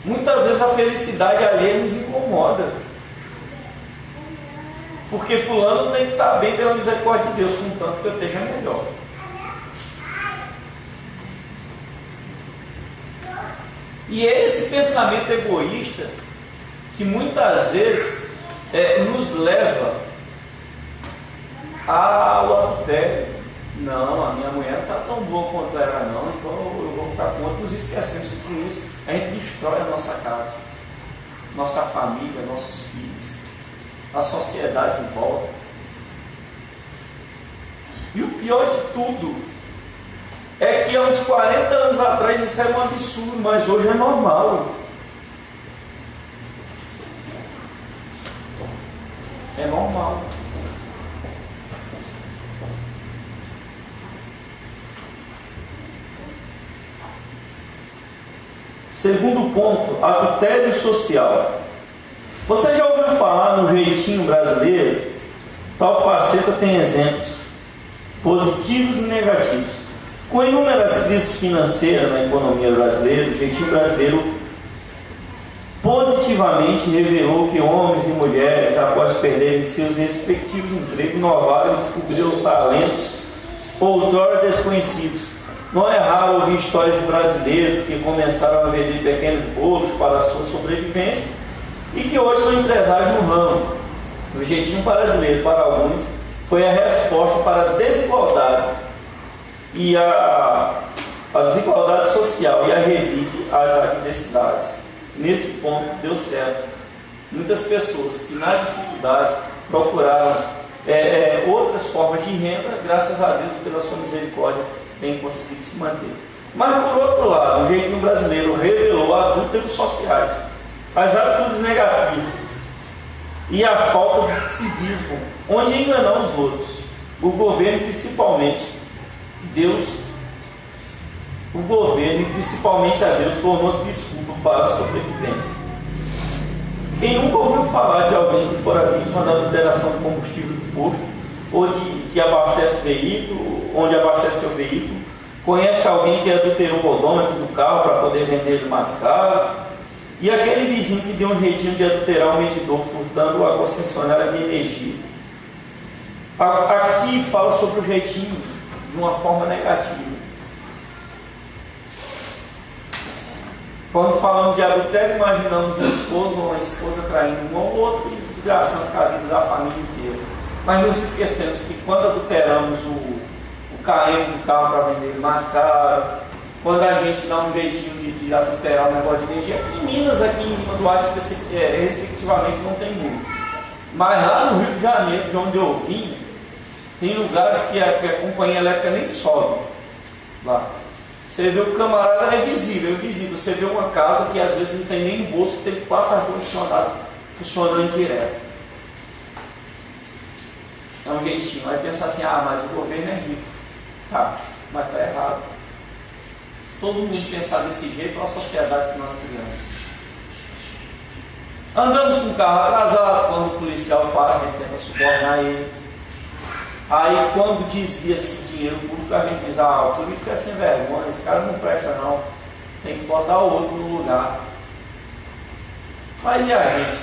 Muitas vezes a felicidade alheia nos incomoda, porque fulano tem que estar bem pela misericórdia de Deus, contanto que eu esteja melhor. E é esse pensamento egoísta que muitas vezes nos leva ao adultério. Não, a minha mulher não está tão boa quanto era, não, então eu vou ficar com outro. Nos esquecemos que com isso a gente destrói a nossa casa, nossa família, nossos filhos, a sociedade em volta. E o pior de tudo é que há uns 40 anos atrás isso era um absurdo, mas hoje é normal. É normal. Segundo ponto, adultério social. Você já ouviu falar no jeitinho brasileiro? Tal faceta tem exemplos positivos e negativos. Com inúmeras crises financeiras na economia brasileira, o jeitinho brasileiro positivamente revelou que homens e mulheres, após perderem seus respectivos empregos, inovaram e descobriram talentos outrora desconhecidos. Não é raro ouvir histórias de brasileiros que começaram a vender pequenos bolos para a sua sobrevivência e que hoje são empresários no ramo. O jeitinho brasileiro, para alguns, foi a resposta para a desigualdade e a desigualdade social e a revide às adversidades. Nesse ponto deu certo. Muitas pessoas que na dificuldade procuraram outras formas de renda, graças a Deus, pela sua misericórdia, tem conseguido se manter. Mas por outro lado, o jeitinho brasileiro revelou adúlteros sociais, as atitudes negativas e a falta de civismo, onde enganar os outros, o governo principalmente a Deus tornou-se desculpa para a sobrevivência. Quem nunca ouviu falar de alguém que fora vítima da adulteração do combustível do posto, ou que abastece o veículo, onde abastece seu veículo, conhece alguém que adulterou o odômetro do carro para poder vender ele mais caro, e aquele vizinho que deu um jeitinho de adulterar o medidor, furtando a concessionária de energia. Aqui fala sobre o jeitinho de uma forma negativa. Quando falamos de adultério, imaginamos um esposo ou uma esposa traindo um ao outro e desgraçando com a vida da família inteira. Mas nos esquecemos que quando adulteramos o KM do carro para vender mais caro, quando a gente dá um jeitinho de adulterar o negócio de energia, aqui em Minas, aqui em Lima do Ar, respectivamente, não tem muito. Mas lá no Rio de Janeiro, de onde eu vim, tem lugares que a companhia elétrica nem sobe lá. Você vê o camarada, é visível. Você vê uma casa que às vezes não tem nem bolso, tem 4 ar-condicionados funcionando direto. É um jeitinho. Aí pensa assim, mas o governo é rico. Tá, mas está errado. Se todo mundo pensar desse jeito, olha a sociedade que nós criamos. Andamos com o carro atrasado, quando o policial para, a gente tenta subornar ele. Aí quando desvia-se dinheiro público, a gente diz, o político é sem vergonha, esse cara não presta não, tem que botar o outro no lugar. Mas e a gente?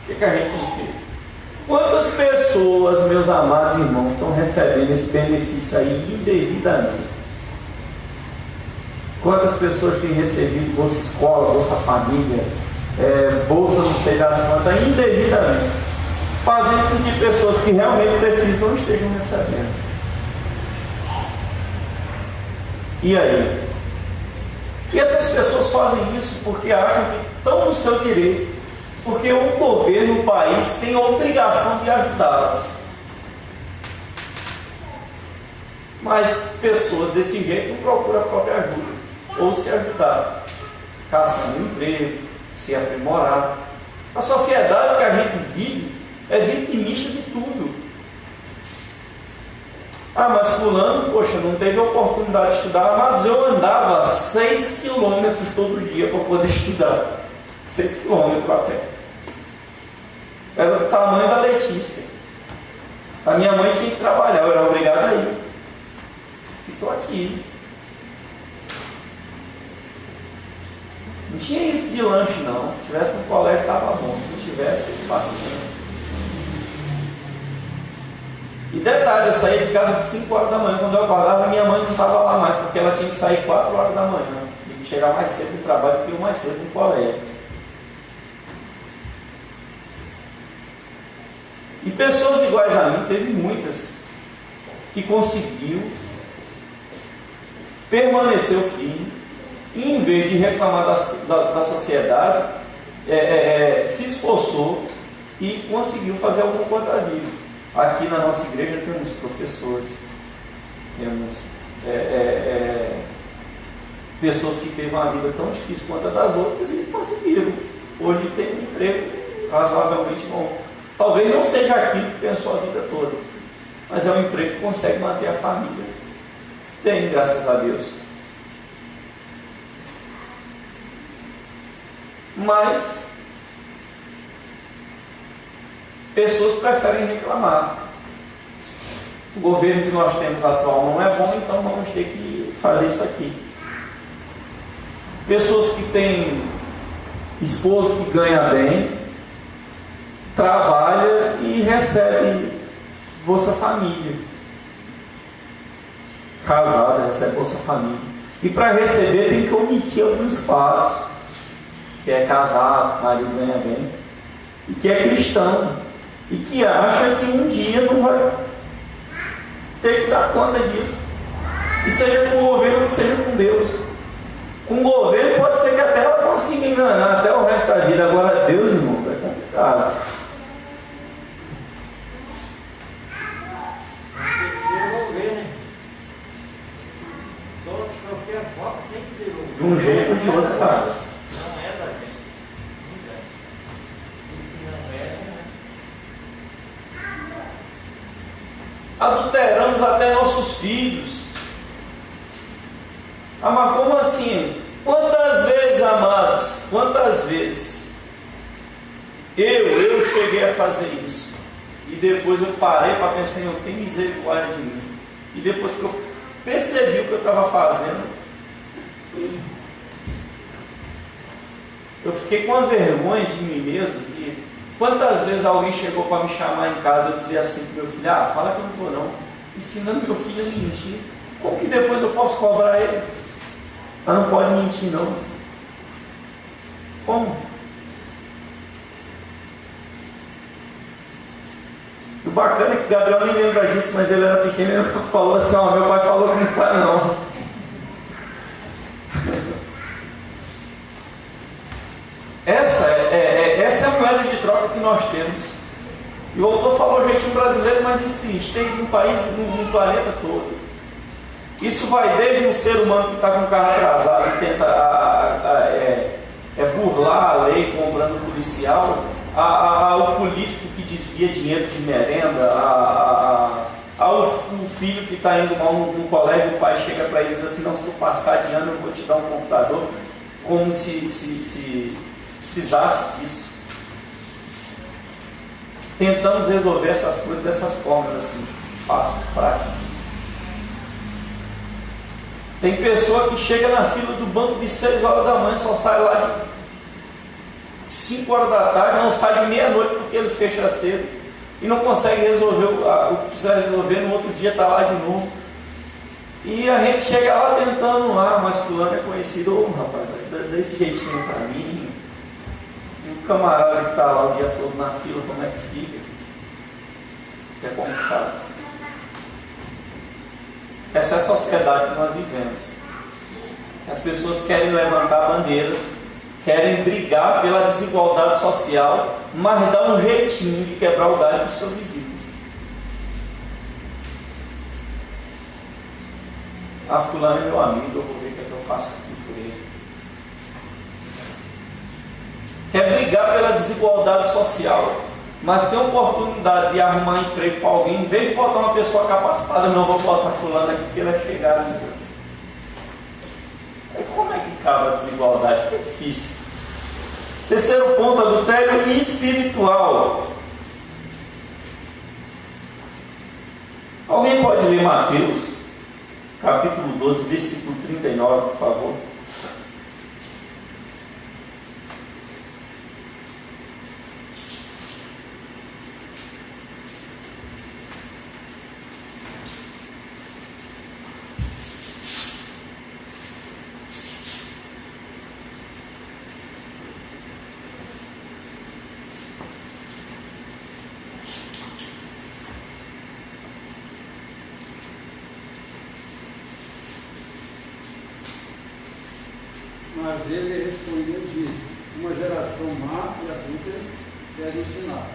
O que a gente tem feito? Quantas pessoas, meus amados irmãos, estão recebendo esse benefício aí indevidamente? Quantas pessoas têm recebido Bolsa Escola, Bolsa Família, Bolsa não sei das quantas, indevidamente, fazendo com que pessoas que realmente precisam não estejam recebendo? E aí? E essas pessoas fazem isso porque acham que estão no seu direito, porque o governo, o país, tem a obrigação de ajudá-las. Mas pessoas desse jeito não procuram a própria ajuda, ou se ajudar, caçando um emprego, se aprimorar. A sociedade que a gente vive é vitimista de tudo. Mas fulano, poxa, não teve oportunidade de estudar, mas eu andava 6 quilômetros todo dia para poder estudar. 6 quilômetros a pé. Era do tamanho da Letícia. A minha mãe tinha que trabalhar, eu era obrigado a ir. E estou aqui. Não tinha isso de lanche não. Se tivesse no colégio estava bom. Se não tivesse, paciência. E detalhe, eu saía de casa de 5 horas da manhã. Quando eu acordava, minha mãe não estava lá mais, porque ela tinha que sair 4 horas da manhã. Tinha que chegar mais cedo no trabalho do que eu mais cedo no colégio. E pessoas iguais a mim, teve muitas, que conseguiu permanecer firme, e em vez de reclamar da sociedade, se esforçou e conseguiu fazer alguma coisa da vida. Aqui na nossa igreja temos professores, temos pessoas que teve uma vida tão difícil quanto a das outras e conseguiram. Hoje tem um emprego razoavelmente bom. Talvez não seja aquilo que pensou a vida toda, mas é um emprego que consegue manter a família bem, graças a Deus. Mas pessoas preferem reclamar. O governo que nós temos atual não é bom, então vamos ter que fazer isso aqui. Pessoas que têm esposo que ganha bem, trabalha e recebe Bolsa Família. Casada, recebe Bolsa Família. E para receber tem que omitir alguns fatos. Que é casado, marido ganha bem, e que é cristão, e que acha que um dia não vai ter que dar conta disso. E seja com o governo ou seja com Deus. Com o governo pode ser que até ela consiga enganar até o resto da vida. Agora Deus, irmãos, é complicado. De um jeito ou de outro, cara. Adulteramos até nossos filhos. Mas como assim? Quantas vezes, amados, quantas vezes eu cheguei a fazer isso e depois eu parei para pensar, eu tenho misericórdia de mim, e depois que eu percebi o que eu estava fazendo, eu fiquei com uma vergonha de mim mesmo. Que quantas vezes alguém chegou para me chamar em casa e eu dizia assim para meu filho, fala que eu não estou não, ensinando meu filho a mentir. Como que depois eu posso cobrar ele? Não pode mentir não. Como? O bacana é que Gabriel nem lembra disso, mas ele era pequeno e ele falou assim, ó, meu pai falou que não está não. Essa é a moeda de troca que nós temos. E o autor falou jeitinho brasileiro, mas insiste, tem no país, no planeta todo. Isso vai desde um ser humano que está com o carro atrasado e tenta burlar a lei comprando policial, ao político que desvia dinheiro de merenda, ao filho que está indo mal no colégio, o pai chega para ele e diz assim, não, se tu passar de ano eu vou te dar um computador, como se precisasse disso. Tentamos resolver essas coisas dessas formas assim, fácil, prático. Tem pessoa que chega na fila do banco de 6 horas da manhã, só sai lá de 5 horas da tarde, não sai de meia-noite porque ele fecha cedo e não consegue resolver o que precisa resolver, no outro dia está lá de novo. E a gente chega lá tentando, mas fulano é conhecido, rapaz, desse jeitinho para mim. E o camarada que está lá o dia todo na fila, como é que fica? É complicado. Essa é a sociedade que nós vivemos. As pessoas querem levantar bandeiras, querem brigar pela desigualdade social, mas dá um jeitinho de quebrar o galho do seu vizinho. Fulano é meu amigo, eu vou ver o que eu faço aqui por ele. Quer brigar pela desigualdade social, mas tem a oportunidade de arrumar emprego para alguém, em vez de botar uma pessoa capacitada, não vou botar fulano aqui porque ele é chegado. Aí como é que cabe a desigualdade? Fica difícil. Terceiro ponto, adultério espiritual. Alguém pode ler Mateus, capítulo 12, versículo 39, por favor? Mas ele respondeu e disse, uma geração má e adúltera pede um sinal.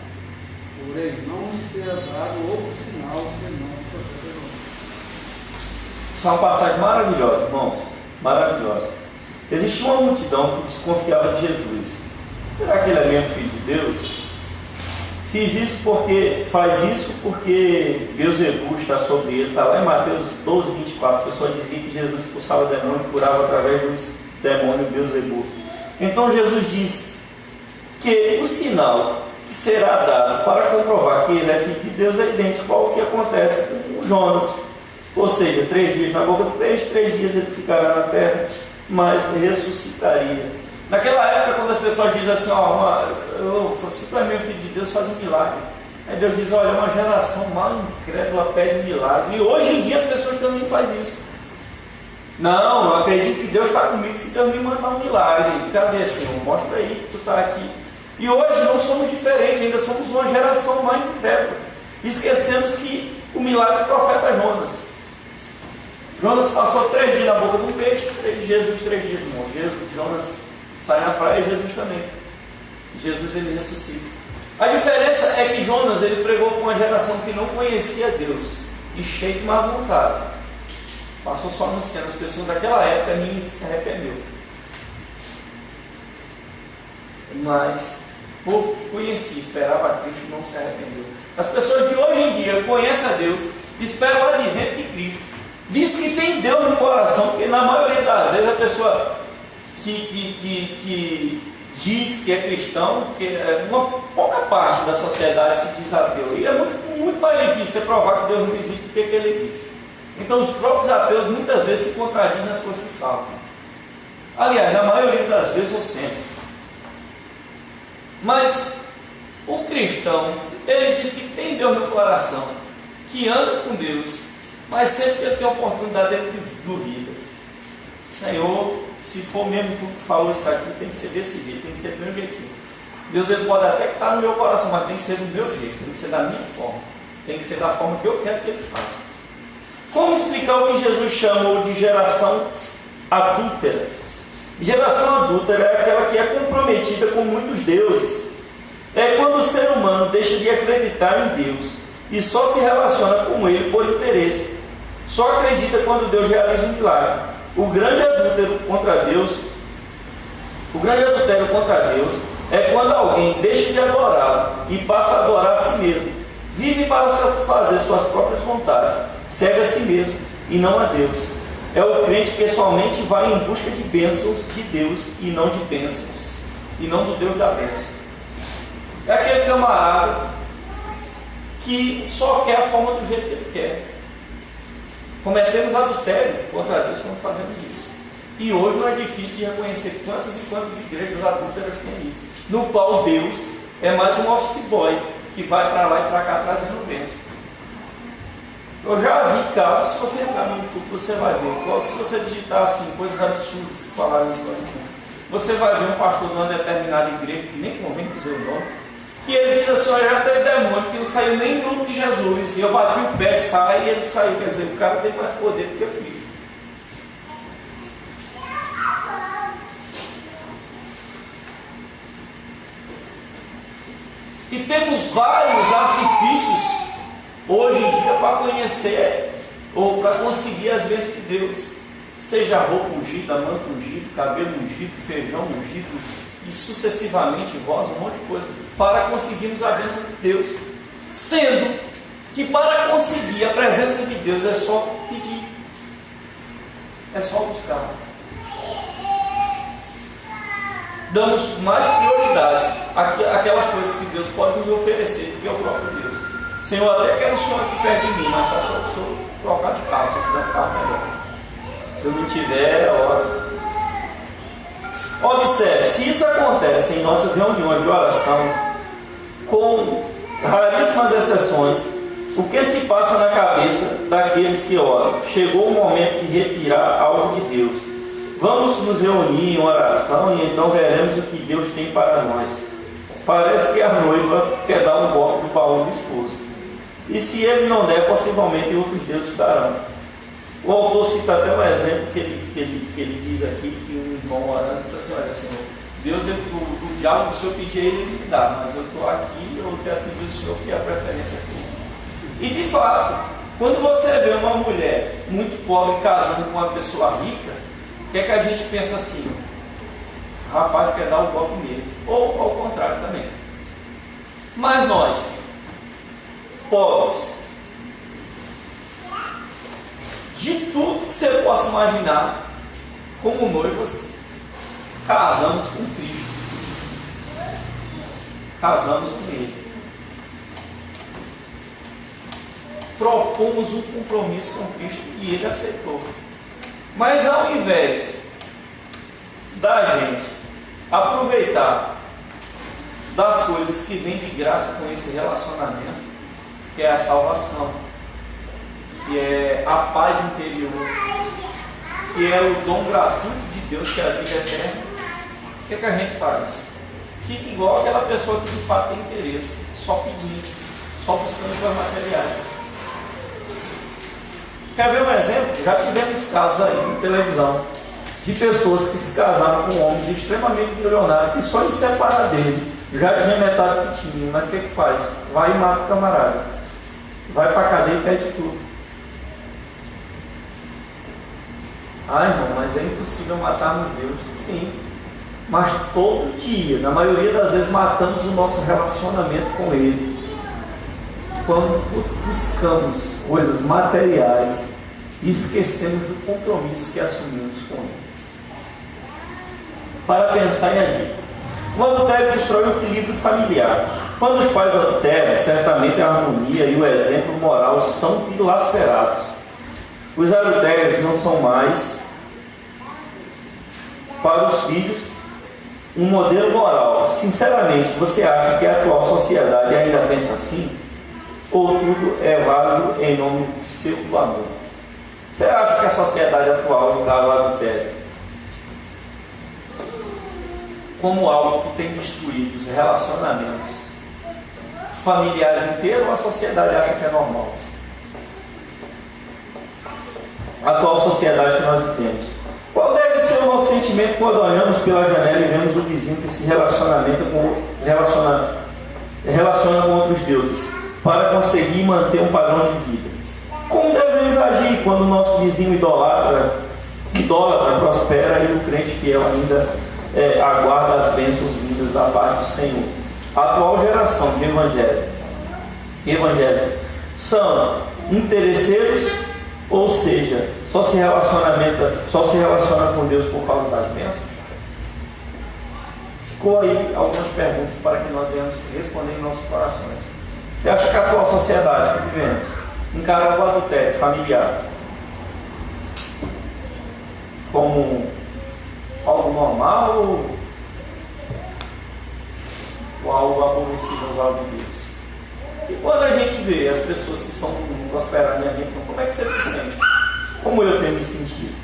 Porém, não lhe será dado outro sinal, senão o profeta Jonas. Essa é uma passagem maravilhosa, irmãos. Maravilhosa. Existia uma multidão que desconfiava de Jesus. Será que ele é mesmo filho de Deus? Faz isso porque Beelzebul está sobre ele. Está lá em Mateus 12, 24. A pessoa dizia que Jesus expulsava o demônio e curava através do demônio Beelzebul. Então Jesus diz que o sinal que será dado para comprovar que ele é filho de Deus é idêntico ao que acontece com Jonas. Ou seja, 3 dias na boca do peixe, 3 dias ele ficará na terra, mas ressuscitaria. Naquela época, quando as pessoas dizem assim, se tu é meu filho de Deus, faz um milagre. Aí Deus diz, olha, uma geração mal incrédula pede um milagre. E hoje em dia as pessoas também fazem isso. Não, eu acredito que Deus está comigo se Deus me mandar um milagre. Cadê, Senhor? Mostra aí que tu está aqui. E hoje não somos diferentes, ainda somos uma geração mais incrédula. Esquecemos que o milagre do profeta Jonas. Jonas passou 3 dias na boca de um peixe, Jesus 3 dias no monte. Jonas sai na praia e Jesus também. Jesus ele ressuscita. A diferença é que Jonas ele pregou com uma geração que não conhecia Deus e cheio de má vontade. Passou só anunciando. As pessoas daquela época ninguém se arrependeu. Mas o povo que conhecia, esperava a Cristo, não se arrependeu. As pessoas de hoje em dia conhecem a Deus, esperam o advento de Cristo, diz que tem Deus no coração, porque na maioria das vezes a pessoa que diz que é cristão, que uma pouca parte da sociedade se diz ateu. E é muito mais difícil você provar que Deus não existe do que ele existe. Então os próprios ateus muitas vezes se contradizem nas coisas que falam. Aliás, na maioria das vezes ou sempre. Mas o cristão, ele diz que tem Deus no coração, que anda com Deus, mas sempre que ele tem a oportunidade ele duvida. Senhor, se for mesmo tu que falou isso aqui, tem que ser desse jeito, tem que ser do meu jeitinho. Deus, ele pode até estar no meu coração, mas tem que ser do meu jeito, tem que ser da minha forma, tem que ser da forma que eu quero que ele faça. Como explicar o que Jesus chamou de geração adúltera? Geração adúltera é aquela que é comprometida com muitos deuses. É quando o ser humano deixa de acreditar em Deus e só se relaciona com ele por interesse. Só acredita quando Deus realiza um milagre. O grande adúltero contra Deus é quando alguém deixa de adorá-lo e passa a adorar a si mesmo. Vive para satisfazer suas próprias vontades, segue a si mesmo e não a Deus. É o crente que somente vai em busca de bênçãos de Deus e não de bênçãos, e não do Deus da bênção. É aquele camarada que só quer a forma do jeito que ele quer. Cometemos adultério contra Deus quando fazemos isso. E hoje não é difícil de reconhecer quantas e quantas igrejas adúlteras tem aí, no qual Deus é mais um office boy que vai para lá e para cá trazendo bênção. Eu já vi casos, se você entrar no YouTube, você vai ver. Se você digitar assim, coisas absurdas que falaram isso aí, você vai ver um pastor de uma determinada igreja, que nem convém dizer o nome, que ele diz assim: olha, já tem demônio, que não saiu nem no nome de Jesus. E eu bati o pé, sai, e ele saiu. Quer dizer, o cara tem mais poder do que o Cristo. E temos vários artifícios hoje em dia para conhecer ou para conseguir as bênçãos de Deus. Seja roupa ungida, manto ungido, cabelo ungido, feijão ungido, e sucessivamente rosa, um monte de coisa, para conseguirmos a bênção de Deus. Sendo que para conseguir a presença de Deus é só pedir, é só buscar. Damos mais prioridades àquelas coisas que Deus pode nos oferecer do que ao próprio Deus. Senhor, até quero o Senhor aqui perto de mim, mas só se eu trocar de carro, se eu quiser carro melhor. Se eu não tiver, é hora. Observe, se isso acontece em nossas reuniões de oração, com raríssimas exceções, o que se passa na cabeça daqueles que oram? Chegou o momento de retirar algo de Deus. Vamos nos reunir em oração e então veremos o que Deus tem para nós. Parece que a noiva quer dar um golpe do baú do esposo. E se ele não der, possivelmente outros deuses darão. O autor cita até um exemplo que ele diz aqui, que um irmão orando disse assim: olha, Senhor, Deus, o diálogo, se eu pedir ele me dá, mas eu estou aqui, eu quero pedir ao Senhor que é a preferência aqui. E de fato, quando você vê uma mulher muito pobre casando com uma pessoa rica, o que é que a gente pensa assim? O rapaz quer dar o golpe nele. Ou ao contrário também. Mas nós, pobres, de tudo que você possa imaginar, como noivos, casamos com Cristo. Casamos com Ele. Propomos um compromisso com Cristo e Ele aceitou. Mas ao invés da gente aproveitar das coisas que vêm de graça com esse relacionamento, que é a salvação, que é a paz interior, que é o dom gratuito de Deus, que é a vida eterna, o que é que a gente faz? Fica igual aquela pessoa que de fato tem interesse, só pedindo, só buscando coisas materiais. Quer ver um exemplo? Já tivemos casos aí na televisão de pessoas que se casaram com homens extremamente milionários, que só em separar dele já tinha metade que tinha, mas o que faz? Vai e mata o camarada, vai para a cadeia e pede tudo. Ah, irmão, mas é impossível matarmos Deus. Sim, mas todo dia, na maioria das vezes, matamos o nosso relacionamento com Ele quando buscamos coisas materiais e esquecemos do compromisso que assumimos com Ele. Para pensar em agir. O adultério destrói o equilíbrio familiar. Quando os pais adulteram, certamente a harmonia e o exemplo moral são dilacerados. Os adultérios não são mais para os filhos um modelo moral. Sinceramente, você acha que a atual sociedade ainda pensa assim? Ou tudo é válido em nome do pseudo amor? Você acha que a sociedade atual, no caso do adultério, como algo que tem destruído os relacionamentos familiares inteiros, ou a sociedade acha que é normal? A atual sociedade que nós temos. Qual deve ser o nosso sentimento quando olhamos pela janela e vemos o vizinho que se relaciona com outros deuses para conseguir manter um padrão de vida? Como devemos agir quando o nosso vizinho idólatra prospera e o crente fiel ainda aguarda as bênçãos vindas da parte do Senhor? A atual geração de evangélicos são interesseiros, ou seja, só se relaciona com Deus por causa das bênçãos? Ficou aí algumas perguntas para que nós venhamos responder em nossos corações. Você acha que a atual sociedade que vivemos encara o adultério familiar como algo normal ou algo aborrecido aos olhos de Deus? E quando a gente vê as pessoas que são prosperadas na vida, como é que você se sente? Como eu tenho me sentido?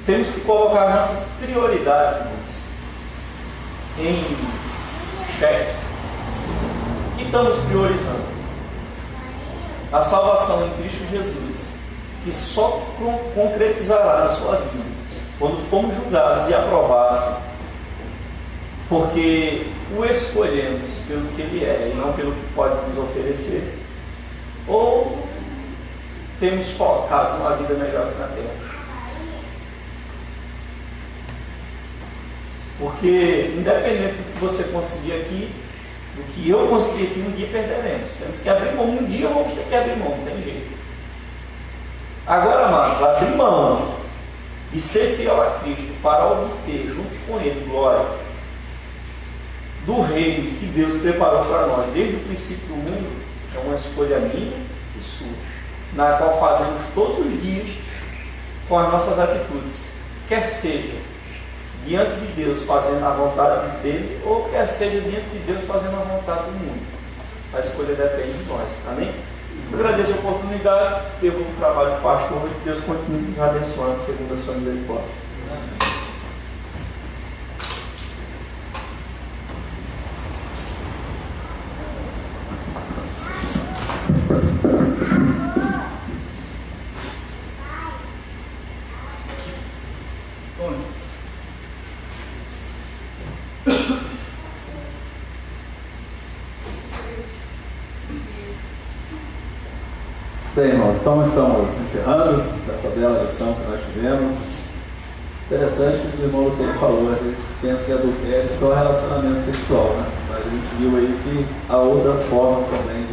Temos que colocar nossas prioridades, irmãos, em xeque. O que estamos priorizando? A salvação em Cristo Jesus, que só concretizará na sua vida quando formos julgados e aprovados, porque o escolhemos pelo que Ele é e não pelo que pode nos oferecer, ou temos focado numa vida melhor aqui na terra? Porque independente do que você conseguir aqui, do que eu conseguir aqui, um dia perderemos. Temos que abrir mão, um dia vamos ter que abrir mão, não tem jeito. Agora, amados, abrir mão e ser fiel a Cristo para obter junto com Ele glória do reino que Deus preparou para nós desde o princípio do mundo, é uma escolha minha e sua, na qual fazemos todos os dias com as nossas atitudes, quer seja diante de Deus fazendo a vontade dele, ou quer seja diante de Deus fazendo a vontade do mundo. A escolha depende de nós, amém? Eu agradeço a oportunidade, devo o trabalho do pastor, que Deus continue nos abençoando segundo a sua misericórdia. Bem, irmãos, então estamos encerrando essa bela lição que nós tivemos. Interessante que o irmão Lutero falou, a gente pensa que adultério é só relacionamento sexual, né? Mas a gente viu aí que há outras formas também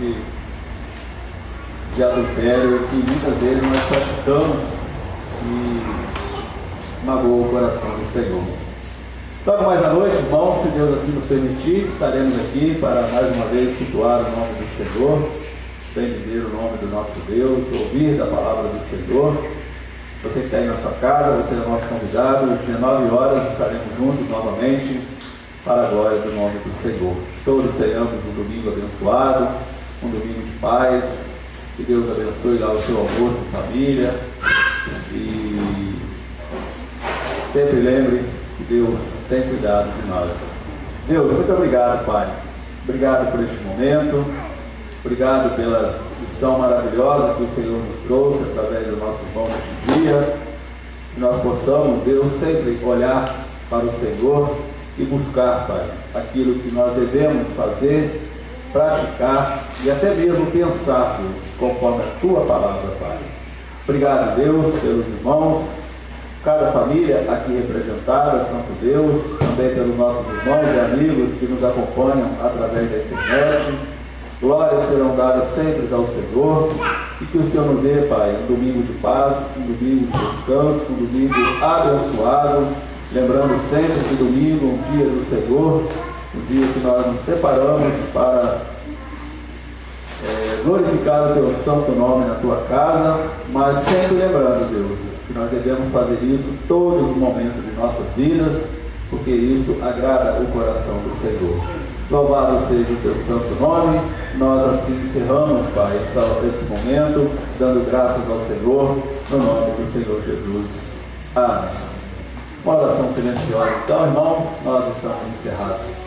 de adultério que muitas vezes nós praticamos e magoa o coração do Senhor. Logo mais à noite, irmãos, se Deus assim nos permitir, estaremos aqui para mais uma vez situar o nome do Senhor, bendizer o nome do nosso Deus, ouvir da palavra do Senhor. Você que está aí na sua casa, você é nosso convidado, às 19 horas estaremos juntos novamente para a glória do nome do Senhor. Todos tenhamos um domingo abençoado, um domingo de paz, que Deus abençoe lá o seu almoço em família e sempre lembre que Deus tem cuidado de nós. Deus, muito obrigado, Pai. Obrigado por este momento. Obrigado pela lição maravilhosa que o Senhor nos trouxe através do nosso irmão neste dia. Que nós possamos, Deus, sempre olhar para o Senhor e buscar, Pai, aquilo que nós devemos fazer, praticar e até mesmo pensar, Deus, conforme a Tua palavra, Pai. Obrigado, Deus, pelos irmãos, cada família aqui representada, Santo Deus, também pelos nossos irmãos e amigos que nos acompanham através da internet. Glórias serão dadas sempre ao Senhor e que o Senhor nos dê, Pai, um domingo de paz, um domingo de descanso, um domingo abençoado, lembrando sempre que domingo é um dia do Senhor, um dia que nós nos separamos para glorificar o Teu santo nome na Tua casa, mas sempre lembrando, Deus, que nós devemos fazer isso todos os momentos de nossas vidas, porque isso agrada o coração do Senhor. Louvado seja o teu santo nome. Nós assim encerramos, Pai, esse momento, dando graças ao Senhor, no nome do Senhor Jesus. Amém. Uma oração silenciosa. Então, irmãos, nós estamos encerrados.